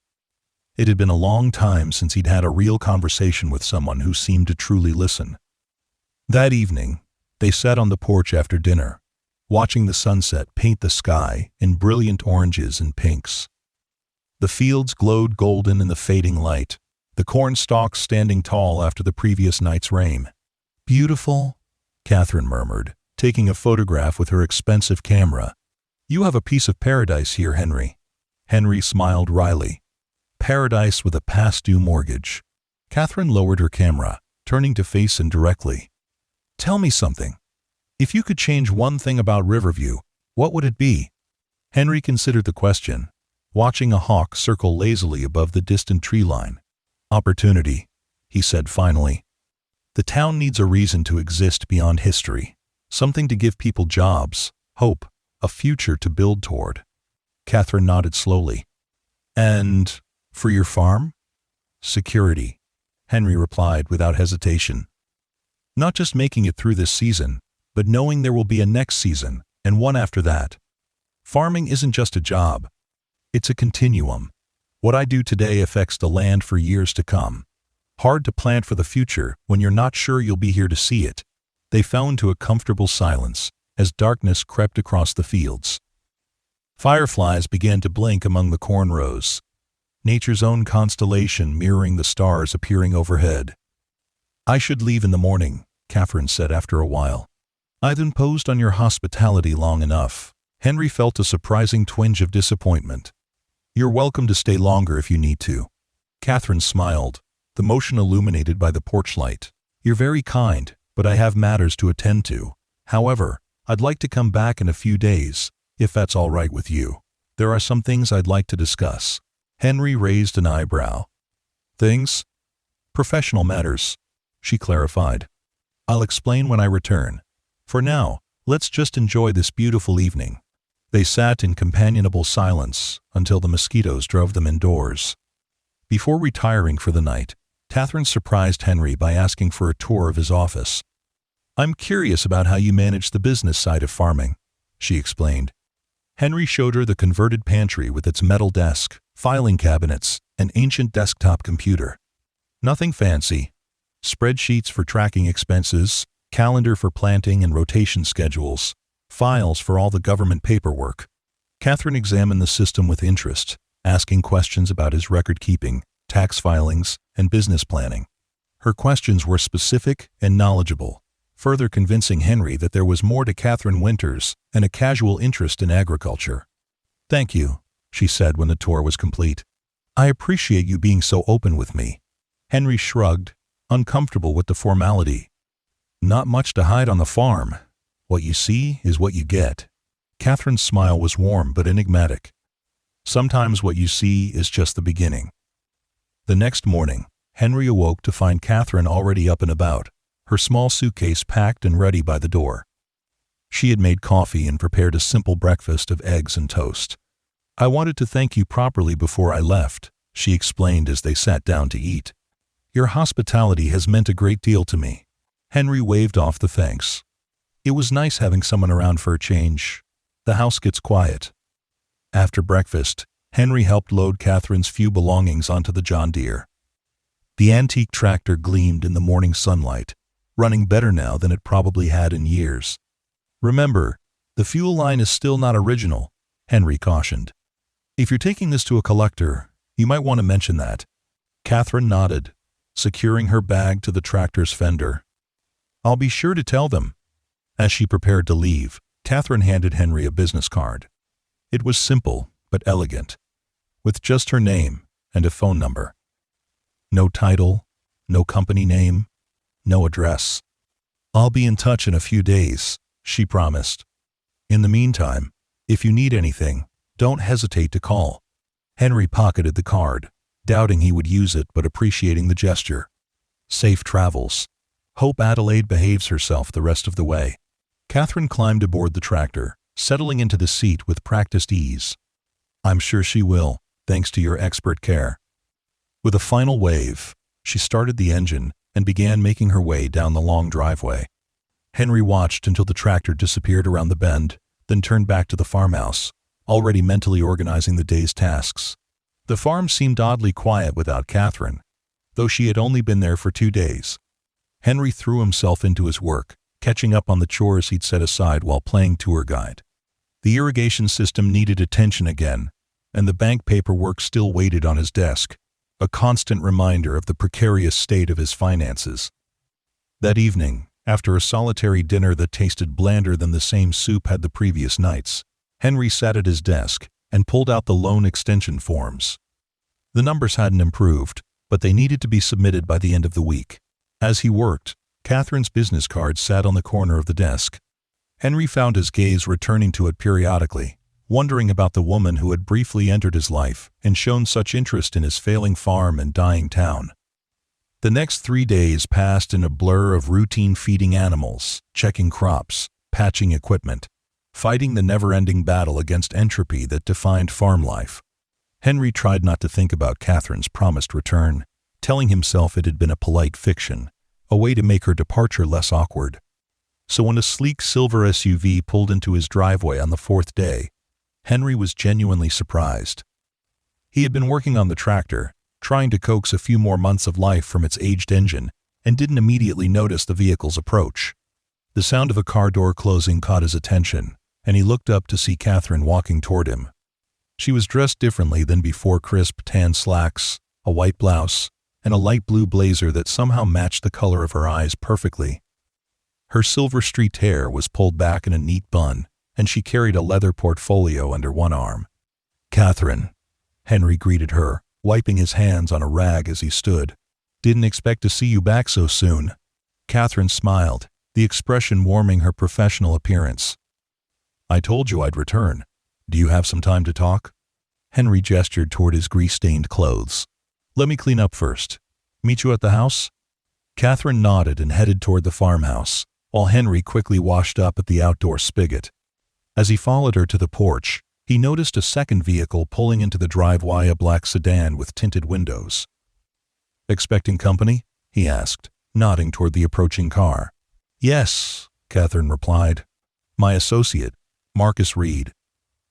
Speaker 1: It had been a long time since he'd had a real conversation with someone who seemed to truly listen. That evening, they sat on the porch after dinner, watching the sunset paint the sky in brilliant oranges and pinks. The fields glowed golden in the fading light, the corn stalks standing tall after the previous night's rain. "Beautiful," Katherine murmured, taking a photograph with her expensive camera. "You have a piece of paradise here, Henry." Henry smiled wryly. "Paradise with a past-due mortgage." Katherine lowered her camera, turning to face him directly. "Tell me something. If you could change one thing about Riverview, what would it be?" Henry considered the question, watching a hawk circle lazily above the distant tree line. "Opportunity," he said finally. "The town needs a reason to exist beyond history, something to give people jobs, hope, a future to build toward." Katherine nodded slowly. "And for your farm?" "Security," Henry replied without hesitation. "Not just making it through this season, but knowing there will be a next season, and one after that. Farming isn't just a job. It's a continuum. What I do today affects the land for years to come. Hard to plant for the future when you're not sure you'll be here to see it." They fell into a comfortable silence as darkness crept across the fields. Fireflies began to blink among the corn rows, nature's own constellation mirroring the stars appearing overhead. "I should leave in the morning," Katherine said after a while. "I've imposed on your hospitality long enough." Henry felt a surprising twinge of disappointment. "You're welcome to stay longer if you need to." Katherine smiled, the motion illuminated by the porch light. "You're very kind, but I have matters to attend to. However, I'd like to come back in a few days, if that's all right with you. There are some things I'd like to discuss." Henry raised an eyebrow. "Things?" "Professional matters," she clarified. "I'll explain when I return. For now, let's just enjoy this beautiful evening." They sat in companionable silence until the mosquitoes drove them indoors. Before retiring for the night, Katherine surprised Henry by asking for a tour of his office. "I'm curious about how you manage the business side of farming," she explained. Henry showed her the converted pantry with its metal desk, filing cabinets, and ancient desktop computer. Nothing fancy. Spreadsheets for tracking expenses, calendar for planting and rotation schedules, files for all the government paperwork. Katherine examined the system with interest, asking questions about his record-keeping, tax filings, and business planning. Her questions were specific and knowledgeable, further convincing Henry that there was more to Katherine Winters and a casual interest in agriculture. "Thank you," she said when the tour was complete. "I appreciate you being so open with me." Henry shrugged, uncomfortable with the formality. "Not much to hide on the farm. What you see is what you get." Katherine's smile was warm but enigmatic. "Sometimes what you see is just the beginning." The next morning, Henry awoke to find Katherine already up and about, her small suitcase packed and ready by the door. She had made coffee and prepared a simple breakfast of eggs and toast. "I wanted to thank you properly before I left," she explained as they sat down to eat. "Your hospitality has meant a great deal to me." Henry waved off the thanks. "It was nice having someone around for a change. The house gets quiet." After breakfast, Henry helped load Katherine's few belongings onto the John Deere. The antique tractor gleamed in the morning sunlight, running better now than it probably had in years. "Remember, the fuel line is still not original," Henry cautioned. "If you're taking this to a collector, you might want to mention that." Katherine nodded, securing her bag to the tractor's fender. "I'll be sure to tell them." As she prepared to leave, Katherine handed Henry a business card. It was simple but elegant, with just her name and a phone number. No title, no company name, no address. "I'll be in touch in a few days," she promised. "In the meantime, if you need anything, don't hesitate to call." Henry pocketed the card, doubting he would use it but appreciating the gesture. Safe travels. Hope Adelaide behaves herself the rest of the way. Katherine climbed aboard the tractor, settling into the seat with practiced ease. "I'm sure she will, thanks to your expert care." With a final wave, she started the engine and began making her way down the long driveway. Henry watched until the tractor disappeared around the bend, then turned back to the farmhouse, already mentally organizing the day's tasks. The farm seemed oddly quiet without Katherine, though she had only been there for 2 days. Henry threw himself into his work, catching up on the chores he'd set aside while playing tour guide. The irrigation system needed attention again, and the bank paperwork still waited on his desk, a constant reminder of the precarious state of his finances. That evening, after a solitary dinner that tasted blander than the same soup had the previous nights, Henry sat at his desk and pulled out the loan extension forms. The numbers hadn't improved, but they needed to be submitted by the end of the week. As he worked, Katherine's business card sat on the corner of the desk. Henry found his gaze returning to it periodically, wondering about the woman who had briefly entered his life and shown such interest in his failing farm and dying town. The next 3 days passed in a blur of routine feeding animals, checking crops, patching equipment, fighting the never-ending battle against entropy that defined farm life. Henry tried not to think about Katherine's promised return, telling himself it had been a polite fiction, a way to make her departure less awkward. So when a sleek silver SUV pulled into his driveway on the 4th day, Henry was genuinely surprised. He had been working on the tractor, trying to coax a few more months of life from its aged engine, and didn't immediately notice the vehicle's approach. The sound of a car door closing caught his attention, and he looked up to see Katherine walking toward him. She was dressed differently than before: crisp tan slacks, a white blouse, and a light blue blazer that somehow matched the color of her eyes perfectly. Her silver-streaked hair was pulled back in a neat bun, and she carried a leather portfolio under one arm. "Katherine," Henry greeted her, wiping his hands on a rag as he stood. "Didn't expect to see you back so soon." Katherine smiled, the expression warming her professional appearance. "I told you I'd return. Do you have some time to talk?" Henry gestured toward his grease-stained clothes. "Let me clean up first. Meet you at the house?" Katherine nodded and headed toward the farmhouse, while Henry quickly washed up at the outdoor spigot. As he followed her to the porch, he noticed a second vehicle pulling into the driveway, a black sedan with tinted windows. "Expecting company?" he asked, nodding toward the approaching car. "Yes," Katherine replied. "My associate, Marcus Reed.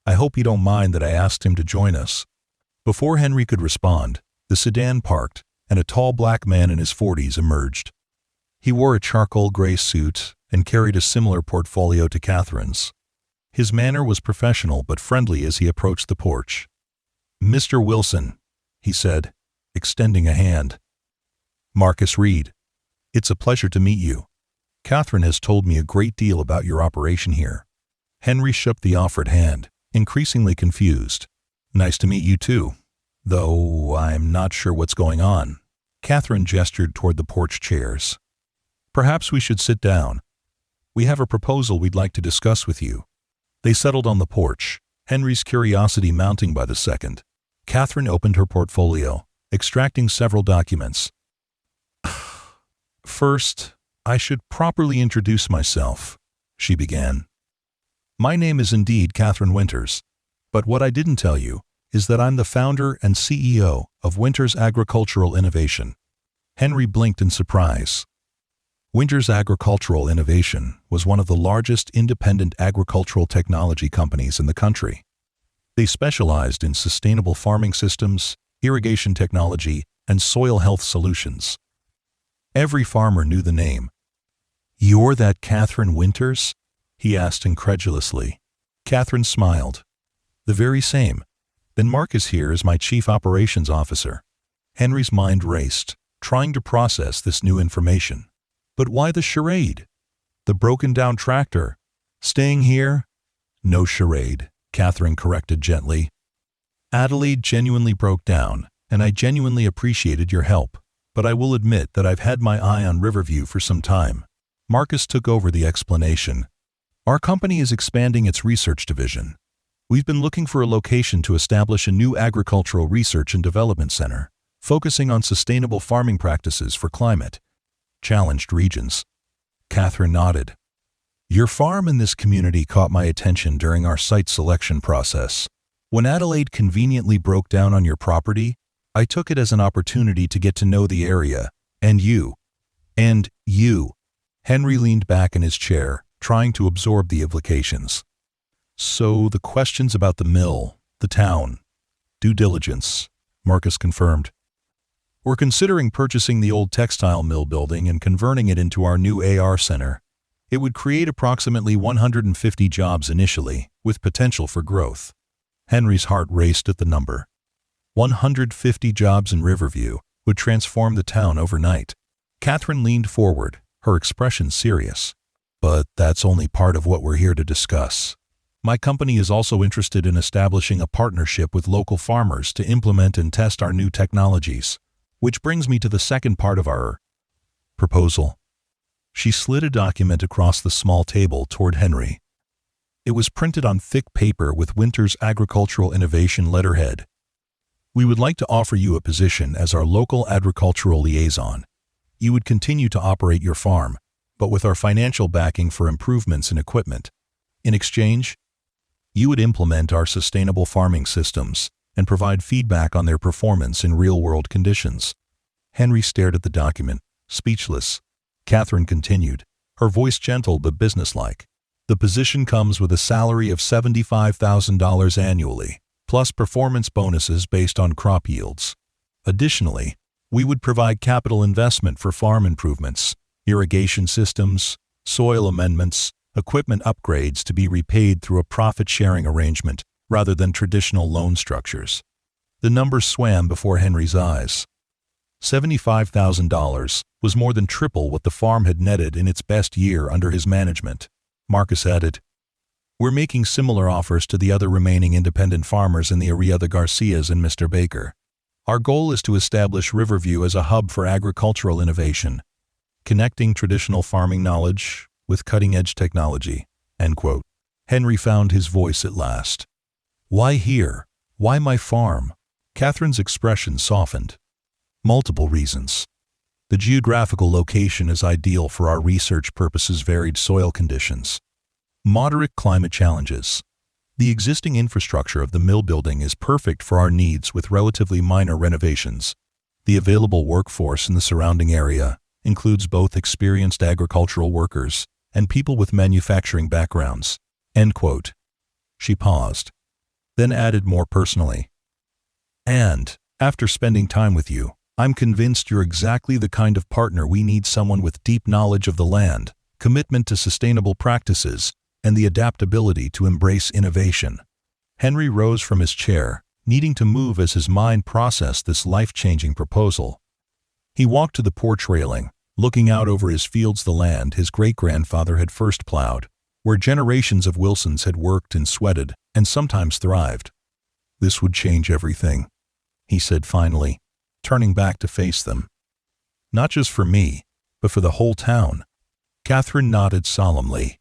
Speaker 1: I hope you don't mind that I asked him to join us." Before Henry could respond, the sedan parked, and a tall black man in his 40s emerged. He wore a charcoal gray suit and carried a similar portfolio to Katherine's. His manner was professional but friendly as he approached the porch. "Mr. Wilson," he said, extending a hand. "Marcus Reed. It's a pleasure to meet you. Katherine has told me a great deal about your operation here." Henry shook the offered hand, increasingly confused. "Nice to meet you too, though I'm not sure what's going on." Katherine gestured toward the porch chairs. "Perhaps we should sit down. We have a proposal we'd like to discuss with you." They settled on the porch, Henry's curiosity mounting by the second. Katherine opened her portfolio, extracting several documents. "First, "I should properly introduce myself," she began. "My name is indeed Katherine Winters, but what I didn't tell you is that I'm the founder and CEO of Winters Agricultural Innovation." Henry blinked in surprise. Winters Agricultural Innovation was one of the largest independent agricultural technology companies in the country. They specialized in sustainable farming systems, irrigation technology, and soil health solutions. Every farmer knew the name. "You're that Katherine Winters?" he asked incredulously. Katherine smiled. "The very same. Then Marcus here is my Chief Operations Officer." Henry's mind raced, trying to process this new information. But why the charade? The broken-down tractor? Staying here? "No charade," Katherine corrected gently. "Adelaide genuinely broke down, and I genuinely appreciated your help, but I will admit that I've had my eye on Riverview for some time." Marcus took over the explanation. "Our company is expanding its research division. We've been looking for a location to establish a new agricultural research and development center, focusing on sustainable farming practices for climate-challenged regions." Katherine nodded. "Your farm in this community caught my attention during our site selection process. When Adelaide conveniently broke down on your property, I took it as an opportunity to get to know the area, and you. Henry leaned back in his chair, trying to absorb the implications. "So the questions about the mill, the town, due diligence," Marcus confirmed. "We're considering purchasing the old textile mill building and converting it into our new AR center. It would create approximately 150 jobs initially, with potential for growth." Henry's heart raced at the number. 150 jobs in Riverview would transform the town overnight. Katherine leaned forward, her expression serious. "But that's only part of what we're here to discuss. My company is also interested in establishing a partnership with local farmers to implement and test our new technologies, which brings me to the second part of our proposal." She slid a document across the small table toward Henry. It was printed on thick paper with Winters Agricultural Innovation letterhead. "We would like to offer you a position as our local agricultural liaison. You would continue to operate your farm, but with our financial backing for improvements in equipment. In exchange, you would implement our sustainable farming systems and provide feedback on their performance in real-world conditions." Henry stared at the document, speechless. Katherine continued, her voice gentle but businesslike. "The position comes with a salary of $75,000 annually, plus performance bonuses based on crop yields. Additionally, we would provide capital investment for farm improvements, irrigation systems, soil amendments, equipment upgrades to be repaid through a profit-sharing arrangement rather than traditional loan structures." The numbers swam before Henry's eyes. $75,000 was more than triple what the farm had netted in its best year under his management. Marcus added, "We're making similar offers to the other remaining independent farmers in the area, the Garcias and Mr. Baker. Our goal is to establish Riverview as a hub for agricultural innovation, connecting traditional farming knowledge with cutting-edge technology." End quote. Henry found his voice at last. "Why here? Why my farm?" Katherine's expression softened. "Multiple reasons. The geographical location is ideal for our research purposes, varied soil conditions, moderate climate challenges. The existing infrastructure of the mill building is perfect for our needs with relatively minor renovations. The available workforce in the surrounding area includes both experienced agricultural workers and people with manufacturing backgrounds." End quote. She paused, then added more personally, "And, after spending time with you, I'm convinced you're exactly the kind of partner we need, someone with deep knowledge of the land, commitment to sustainable practices, and the adaptability to embrace innovation." Henry rose from his chair, needing to move as his mind processed this life-changing proposal. He walked to the porch railing, looking out over his fields, the land his great-grandfather had first plowed, where generations of Wilsons had worked and sweated, and sometimes thrived. "This would change everything," he said finally, turning back to face them. "Not just for me, but for the whole town." Katherine nodded solemnly.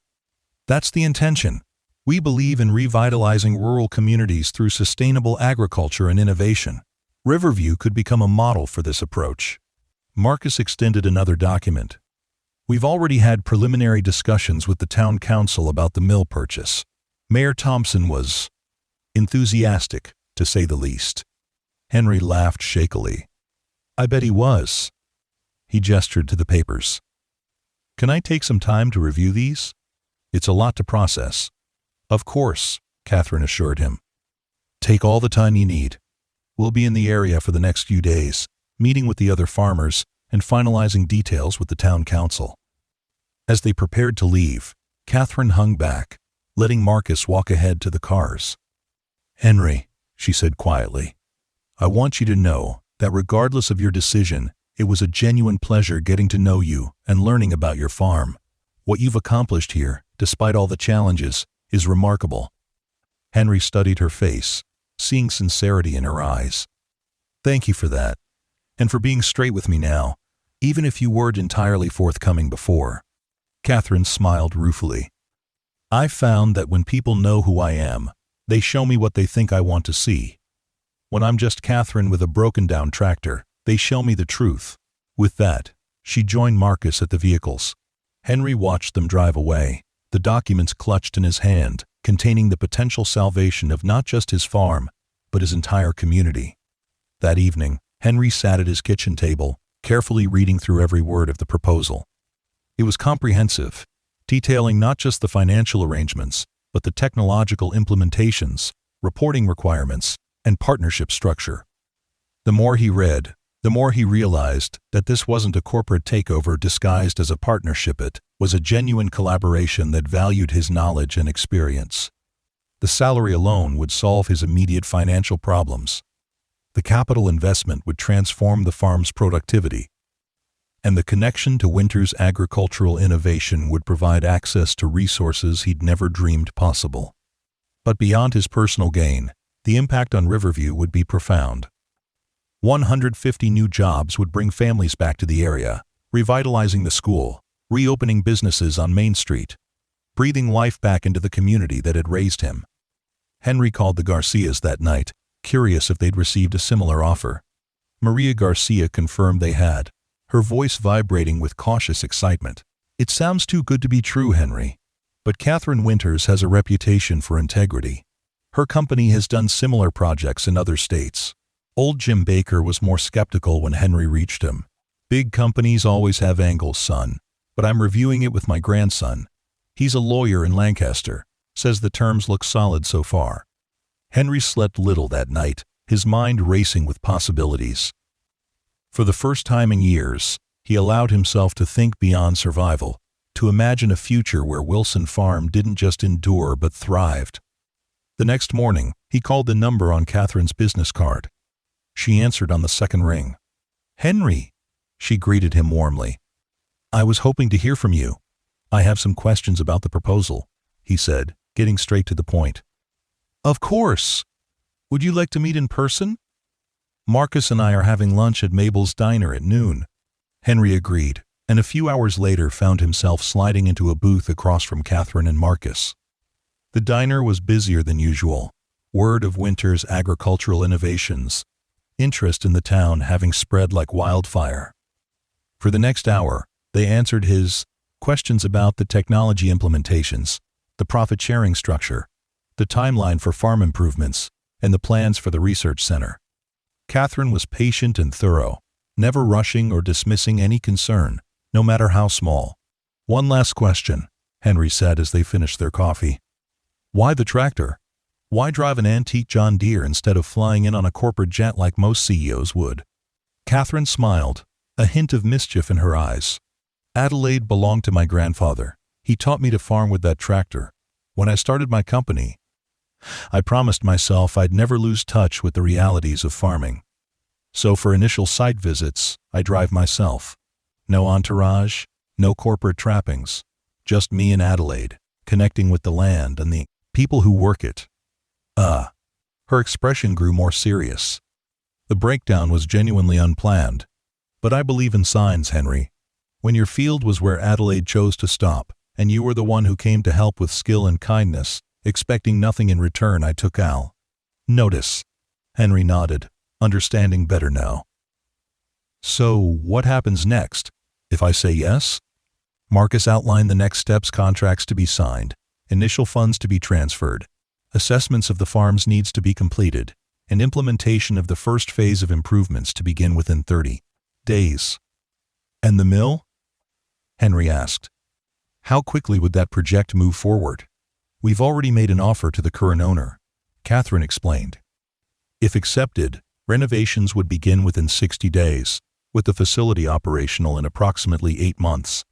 Speaker 1: "That's the intention. We believe in revitalizing rural communities through sustainable agriculture and innovation. Riverview could become a model for this approach." Marcus extended another document. We've already had preliminary discussions with the town council about the mill purchase. Mayor Thompson was enthusiastic, to say the least. Henry laughed shakily. I bet he was. He gestured to the papers. Can I take some time to review these? It's a lot to process. Of course, Katherine assured him. Take all the time you need. We'll be in the area for the next few days, meeting with the other farmers and finalizing details with the town council. As they prepared to leave, Katherine hung back, letting Marcus walk ahead to the cars. Henry, she said quietly, I want you to know that regardless of your decision, it was a genuine pleasure getting to know you and learning about your farm. What you've accomplished here, despite all the challenges, is remarkable. Henry studied her face, seeing sincerity in her eyes. Thank you for that, and for being straight with me now, even if you weren't entirely forthcoming before. Katherine smiled ruefully. I've found that when people know who I am, they show me what they think I want to see. When I'm just Katherine with a broken-down tractor, they show me the truth. With that, she joined Marcus at the vehicles. Henry watched them drive away, the documents clutched in his hand, containing the potential salvation of not just his farm, but his entire community. That evening, Henry sat at his kitchen table, carefully reading through every word of the proposal. It was comprehensive, detailing not just the financial arrangements, but the technological implementations, reporting requirements, and partnership structure. The more he read, the more he realized that this wasn't a corporate takeover disguised as a partnership. It was a genuine collaboration that valued his knowledge and experience. The salary alone would solve his immediate financial problems. The capital investment would transform the farm's productivity. And the connection to Winters' agricultural innovation would provide access to resources he'd never dreamed possible. But beyond his personal gain, the impact on Riverview would be profound. 150 new jobs would bring families back to the area, revitalizing the school, reopening businesses on Main Street, breathing life back into the community that had raised him. Henry called the Garcias that night, curious if they'd received a similar offer. Maria Garcia confirmed they had, her voice vibrating with cautious excitement. It sounds too good to be true, Henry. But Katherine Winters has a reputation for integrity. Her company has done similar projects in other states. Old Jim Baker was more skeptical when Henry reached him. Big companies always have angles, son, but I'm reviewing it with my grandson. He's a lawyer in Lancaster, says the terms look solid so far. Henry slept little that night, his mind racing with possibilities. For the first time in years, he allowed himself to think beyond survival, to imagine a future where Wilson Farm didn't just endure but thrived. The next morning, he called the number on Katherine's business card. She answered on the second ring. Henry, she greeted him warmly. I was hoping to hear from you. I have some questions about the proposal, he said, getting straight to the point. Of course. Would you like to meet in person? Marcus and I are having lunch at Mabel's diner at noon. Henry agreed, and a few hours later found himself sliding into a booth across from Katherine and Marcus. The diner was busier than usual. Word of Winters' agricultural innovations, interest in the town having spread like wildfire. For the next hour, they answered his questions about the technology implementations, the profit-sharing structure, the timeline for farm improvements, and the plans for the research center. Katherine was patient and thorough, never rushing or dismissing any concern, no matter how small. One last question, Henry said as they finished their coffee. Why the tractor? Why drive an antique John Deere instead of flying in on a corporate jet like most CEOs would? Katherine smiled, a hint of mischief in her eyes. Adelaide belonged to my grandfather. He taught me to farm with that tractor. When I started my company, I promised myself I'd never lose touch with the realities of farming. So for initial site visits, I drive myself. No entourage, no corporate trappings. Just me and Adelaide, connecting with the land and the people who work it. Her expression grew more serious. The breakdown was genuinely unplanned. But I believe in signs, Henry. When your field was where Adelaide chose to stop, and you were the one who came to help with skill and kindness, expecting nothing in return, I took notice. Henry nodded, understanding better now. So, what happens next, if I say yes? Marcus outlined the next steps: contracts to be signed, initial funds to be transferred, assessments of the farm's needs to be completed, and implementation of the first phase of improvements to begin within 30 days. And the mill? Henry asked. How quickly would that project move forward? We've already made an offer to the current owner, Katherine explained. If accepted, renovations would begin within 60 days, with the facility operational in approximately 8 months.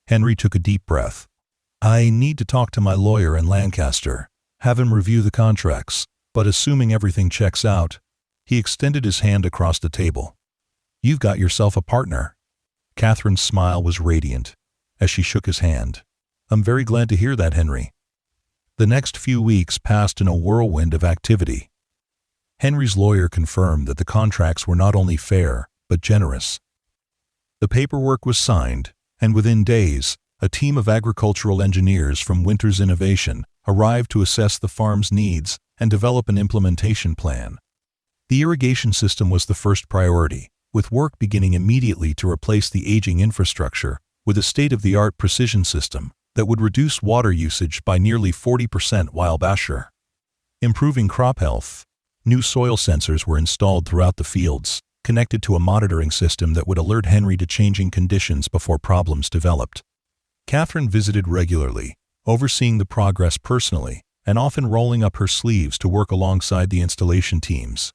Speaker 1: Henry took a deep breath. I need to talk to my lawyer in Lancaster, have him review the contracts, but assuming everything checks out, he extended his hand across the table. You've got yourself a partner. Katherine's smile was radiant as she shook his hand. I'm very glad to hear that, Henry. The next few weeks passed in a whirlwind of activity. Henry's lawyer confirmed that the contracts were not only fair, but generous. The paperwork was signed, and within days, a team of agricultural engineers from Winters Innovation arrived to assess the farm's needs and develop an implementation plan. The irrigation system was the first priority, with work beginning immediately to replace the aging infrastructure with a state-of-the-art precision system that would reduce water usage by nearly 40% while basher. Improving crop health. New soil sensors were installed throughout the fields, connected to a monitoring system that would alert Henry to changing conditions before problems developed. Katherine visited regularly, overseeing the progress personally, and often rolling up her sleeves to work alongside the installation teams.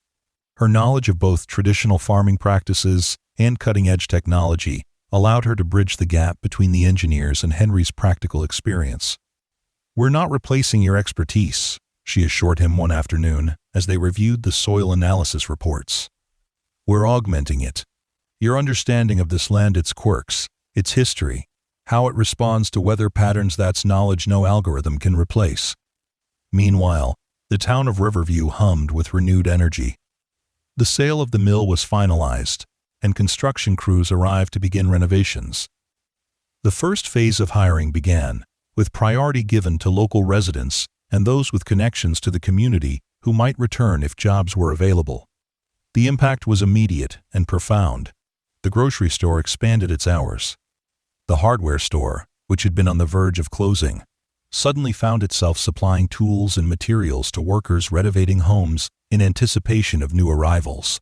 Speaker 1: Her knowledge of both traditional farming practices and cutting-edge technology allowed her to bridge the gap between the engineers and Henry's practical experience. We're not replacing your expertise, she assured him one afternoon as they reviewed the soil analysis reports. We're augmenting it. Your understanding of this land, its quirks, its history, how it responds to weather patterns, that's knowledge no algorithm can replace. Meanwhile, the town of Riverview hummed with renewed energy. The sale of the mill was finalized, and construction crews arrived to begin renovations. The first phase of hiring began, with priority given to local residents and those with connections to the community who might return if jobs were available. The impact was immediate and profound. The grocery store expanded its hours. The hardware store, which had been on the verge of closing, suddenly found itself supplying tools and materials to workers renovating homes in anticipation of new arrivals.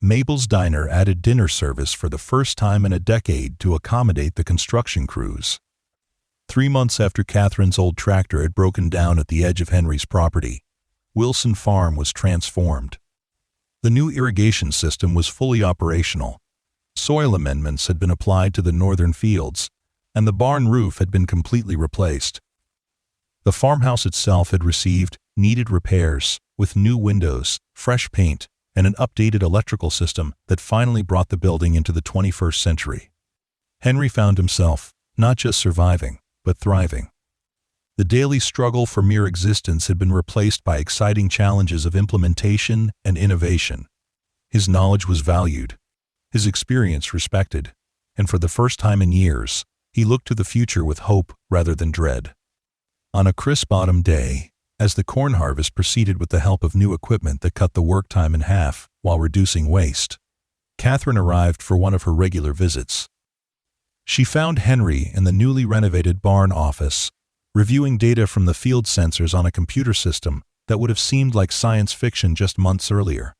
Speaker 1: Mabel's diner added dinner service for the first time in a decade to accommodate the construction crews. 3 months after Katherine's old tractor had broken down at the edge of Henry's property, Wilson Farm was transformed. The new irrigation system was fully operational. Soil amendments had been applied to the northern fields, and the barn roof had been completely replaced. The farmhouse itself had received needed repairs, with new windows, fresh paint, and an updated electrical system that finally brought the building into the 21st century. Henry found himself not just surviving, but thriving. The daily struggle for mere existence had been replaced by exciting challenges of implementation and innovation. His knowledge was valued, his experience respected, and for the first time in years, he looked to the future with hope rather than dread. On a crisp autumn day, as the corn harvest proceeded with the help of new equipment that cut the work time in half while reducing waste, Katherine arrived for one of her regular visits. She found Henry in the newly renovated barn office, reviewing data from the field sensors on a computer system that would have seemed like science fiction just months earlier.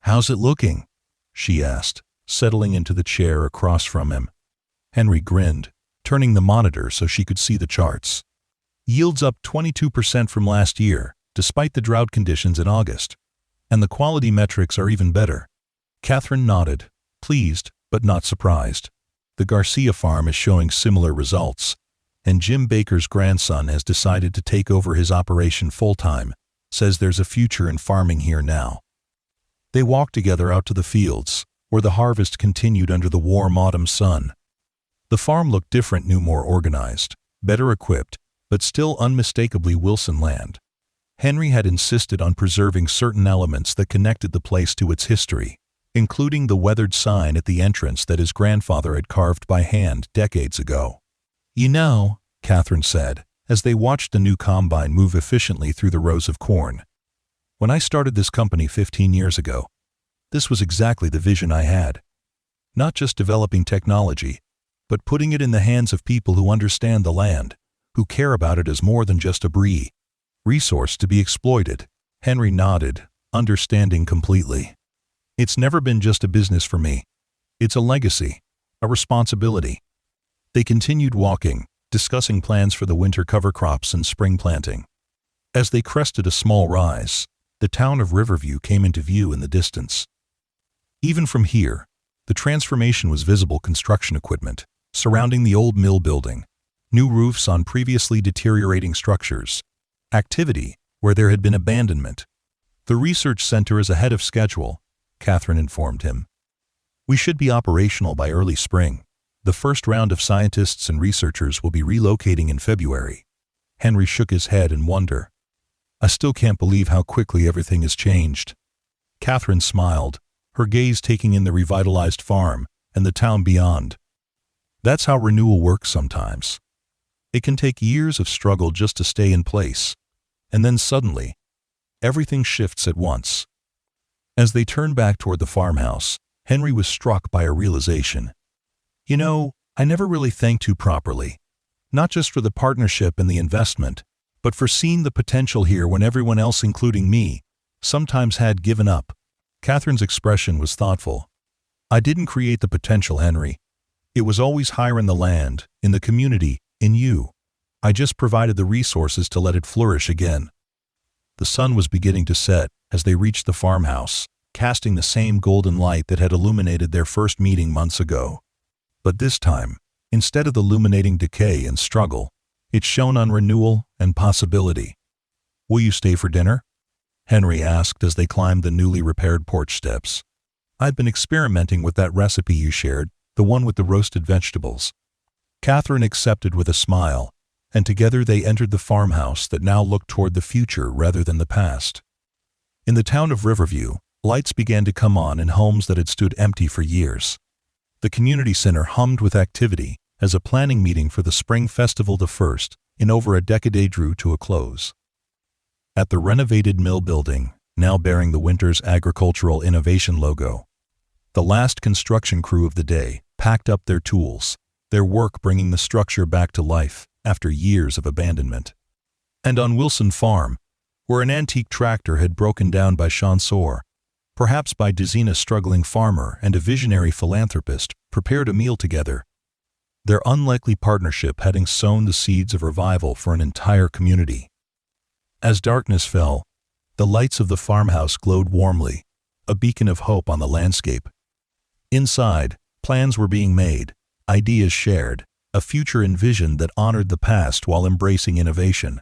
Speaker 1: "How's it looking?" she asked, settling into the chair across from him. Henry grinned, turning the monitor so she could see the charts. Yields up 22% from last year, despite the drought conditions in August. And the quality metrics are even better. Katherine nodded, pleased but not surprised. The Garcia farm is showing similar results, and Jim Baker's grandson has decided to take over his operation full-time, says there's a future in farming here now. They walked together out to the fields, where the harvest continued under the warm autumn sun. The farm looked different, new, more organized, better equipped, but still unmistakably Wilson land. Henry had insisted on preserving certain elements that connected the place to its history, including the weathered sign at the entrance that his grandfather had carved by hand decades ago. "You know," Katherine said, as they watched the new combine move efficiently through the rows of corn, "when I started this company 15 years ago, this was exactly the vision I had. Not just developing technology, but putting it in the hands of people who understand the land, who care about it as more than just a resource to be exploited. Henry nodded, understanding completely. It's never been just a business for me. It's a legacy, a responsibility. They continued walking, discussing plans for the winter cover crops and spring planting. As they crested a small rise, the town of Riverview came into view in the distance. Even from here, the transformation was visible: construction equipment surrounding the old mill building, new roofs on previously deteriorating structures, activity where there had been abandonment. The research center is ahead of schedule, Katherine informed him. We should be operational by early spring. The first round of scientists and researchers will be relocating in February. Henry shook his head in wonder. I still can't believe how quickly everything has changed. Katherine smiled, her gaze taking in the revitalized farm and the town beyond. That's how renewal works sometimes. It can take years of struggle just to stay in place, and then suddenly, everything shifts at once. As they turned back toward the farmhouse, Henry was struck by a realization. You know, I never really thanked you properly. Not just for the partnership and the investment, but for seeing the potential here when everyone else, including me, sometimes had given up. Katherine's expression was thoughtful. I didn't create the potential, Henry. It was always higher in the land, in the community, in you. I just provided the resources to let it flourish again. The sun was beginning to set as they reached the farmhouse, casting the same golden light that had illuminated their first meeting months ago. But this time, instead of illuminating decay and struggle, it shone on renewal and possibility. Will you stay for dinner? Henry asked as they climbed the newly repaired porch steps. I've been experimenting with that recipe you shared, the one with the roasted vegetables. Katherine accepted with a smile, and together they entered the farmhouse that now looked toward the future rather than the past. In the town of Riverview, lights began to come on in homes that had stood empty for years. The community center hummed with activity as a planning meeting for the Spring Festival, the first in over a decade, drew to a close. At the renovated mill building, now bearing the Winters Agricultural Innovation logo, the last construction crew of the day packed up their tools, their work bringing the structure back to life after years of abandonment. And on Wilson Farm, where an antique tractor had broken down by chanceur, perhaps by Dizina, struggling farmer and a visionary philanthropist, prepared a meal together. Their unlikely partnership having sown the seeds of revival for an entire community. As darkness fell, the lights of the farmhouse glowed warmly, a beacon of hope on the landscape. Inside, plans were being made, ideas shared, a future envisioned that honored the past while embracing innovation.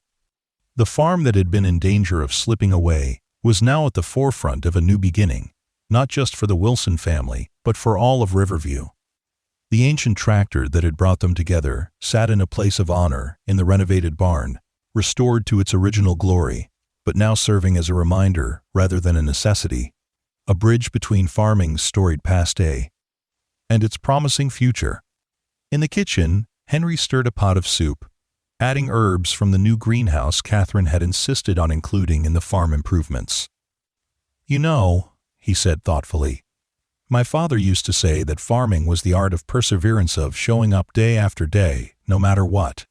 Speaker 1: The farm that had been in danger of slipping away was now at the forefront of a new beginning, not just for the Wilson family, but for all of Riverview. The ancient tractor that had brought them together sat in a place of honor in the renovated barn, restored to its original glory, but now serving as a reminder rather than a necessity, a bridge between farming's storied past day and its promising future. In the kitchen, Henry stirred a pot of soup, adding herbs from the new greenhouse Katherine had insisted on including in the farm improvements. You know, he said thoughtfully, my father used to say that farming was the art of perseverance, of showing up day after day, no matter what.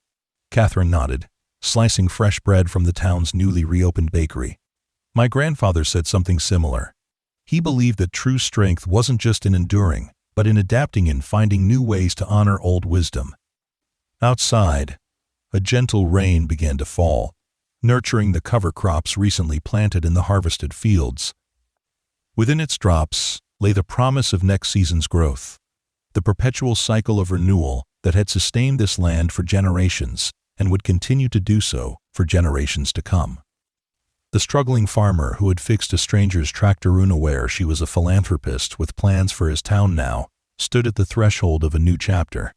Speaker 1: Katherine nodded, slicing fresh bread from the town's newly reopened bakery. My grandfather said something similar. He believed that true strength wasn't just in enduring, but in adapting and finding new ways to honor old wisdom. Outside, a gentle rain began to fall, nurturing the cover crops recently planted in the harvested fields. Within its drops lay the promise of next season's growth, the perpetual cycle of renewal that had sustained this land for generations and would continue to do so for generations to come. The struggling farmer who had fixed a stranger's tractor, unaware she was a philanthropist with plans for his town now, stood at the threshold of a new chapter.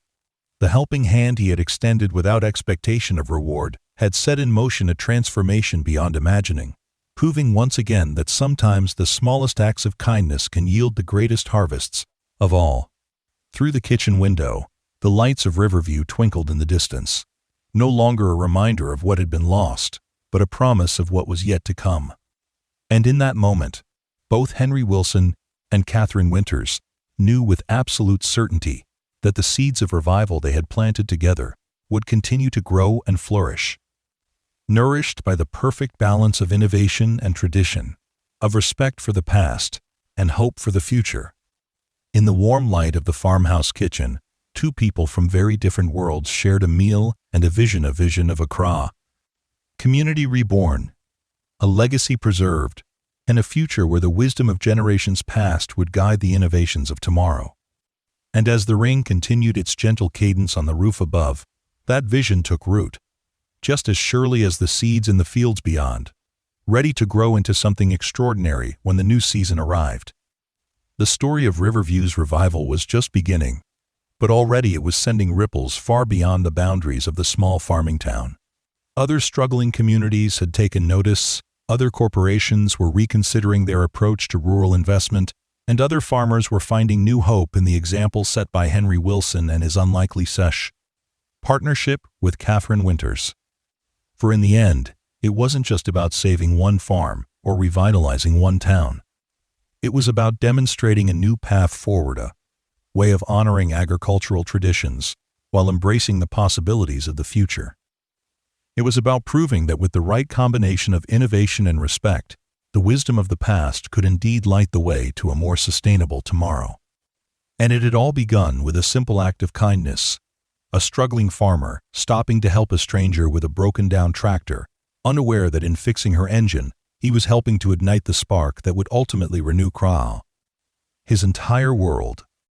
Speaker 1: The helping hand he had extended without expectation of reward had set in motion a transformation beyond imagining, proving once again that sometimes the smallest acts of kindness can yield the greatest harvests of all. Through the kitchen window, the lights of Riverview twinkled in the distance, no longer a reminder of what had been lost, but a promise of what was yet to come. And in that moment, both Henry Wilson and Katherine Winters knew with absolute certainty that the seeds of revival they had planted together would continue to grow and flourish, nourished by the perfect balance of innovation and tradition, of respect for the past and hope for the future. In the warm light of the farmhouse kitchen, two people from very different worlds shared a meal and a vision of Accra. Community reborn, a legacy preserved, and a future where the wisdom of generations past would guide the innovations of tomorrow. And as the rain continued its gentle cadence on the roof above, that vision took root, just as surely as the seeds in the fields beyond, ready to grow into something extraordinary when the new season arrived. The story of Riverview's revival was just beginning, but already it was sending ripples far beyond the boundaries of the small farming town. Other struggling communities had taken notice, other corporations were reconsidering their approach to rural investment, and other farmers were finding new hope in the example set by Henry Wilson and his unlikely partnership with Katherine Winters. For in the end, it wasn't just about saving one farm or revitalizing one town. It was about demonstrating a new path forward, a way of honoring agricultural traditions while embracing the possibilities of the future. It was about proving that with the right combination of innovation and respect, the wisdom of the past could indeed light the way to a more sustainable tomorrow. And it had all begun with a simple act of kindness, a struggling farmer stopping to help a stranger with a broken-down tractor, unaware that in fixing her engine, he was helping to ignite the spark that would ultimately renew Accra. His entire world,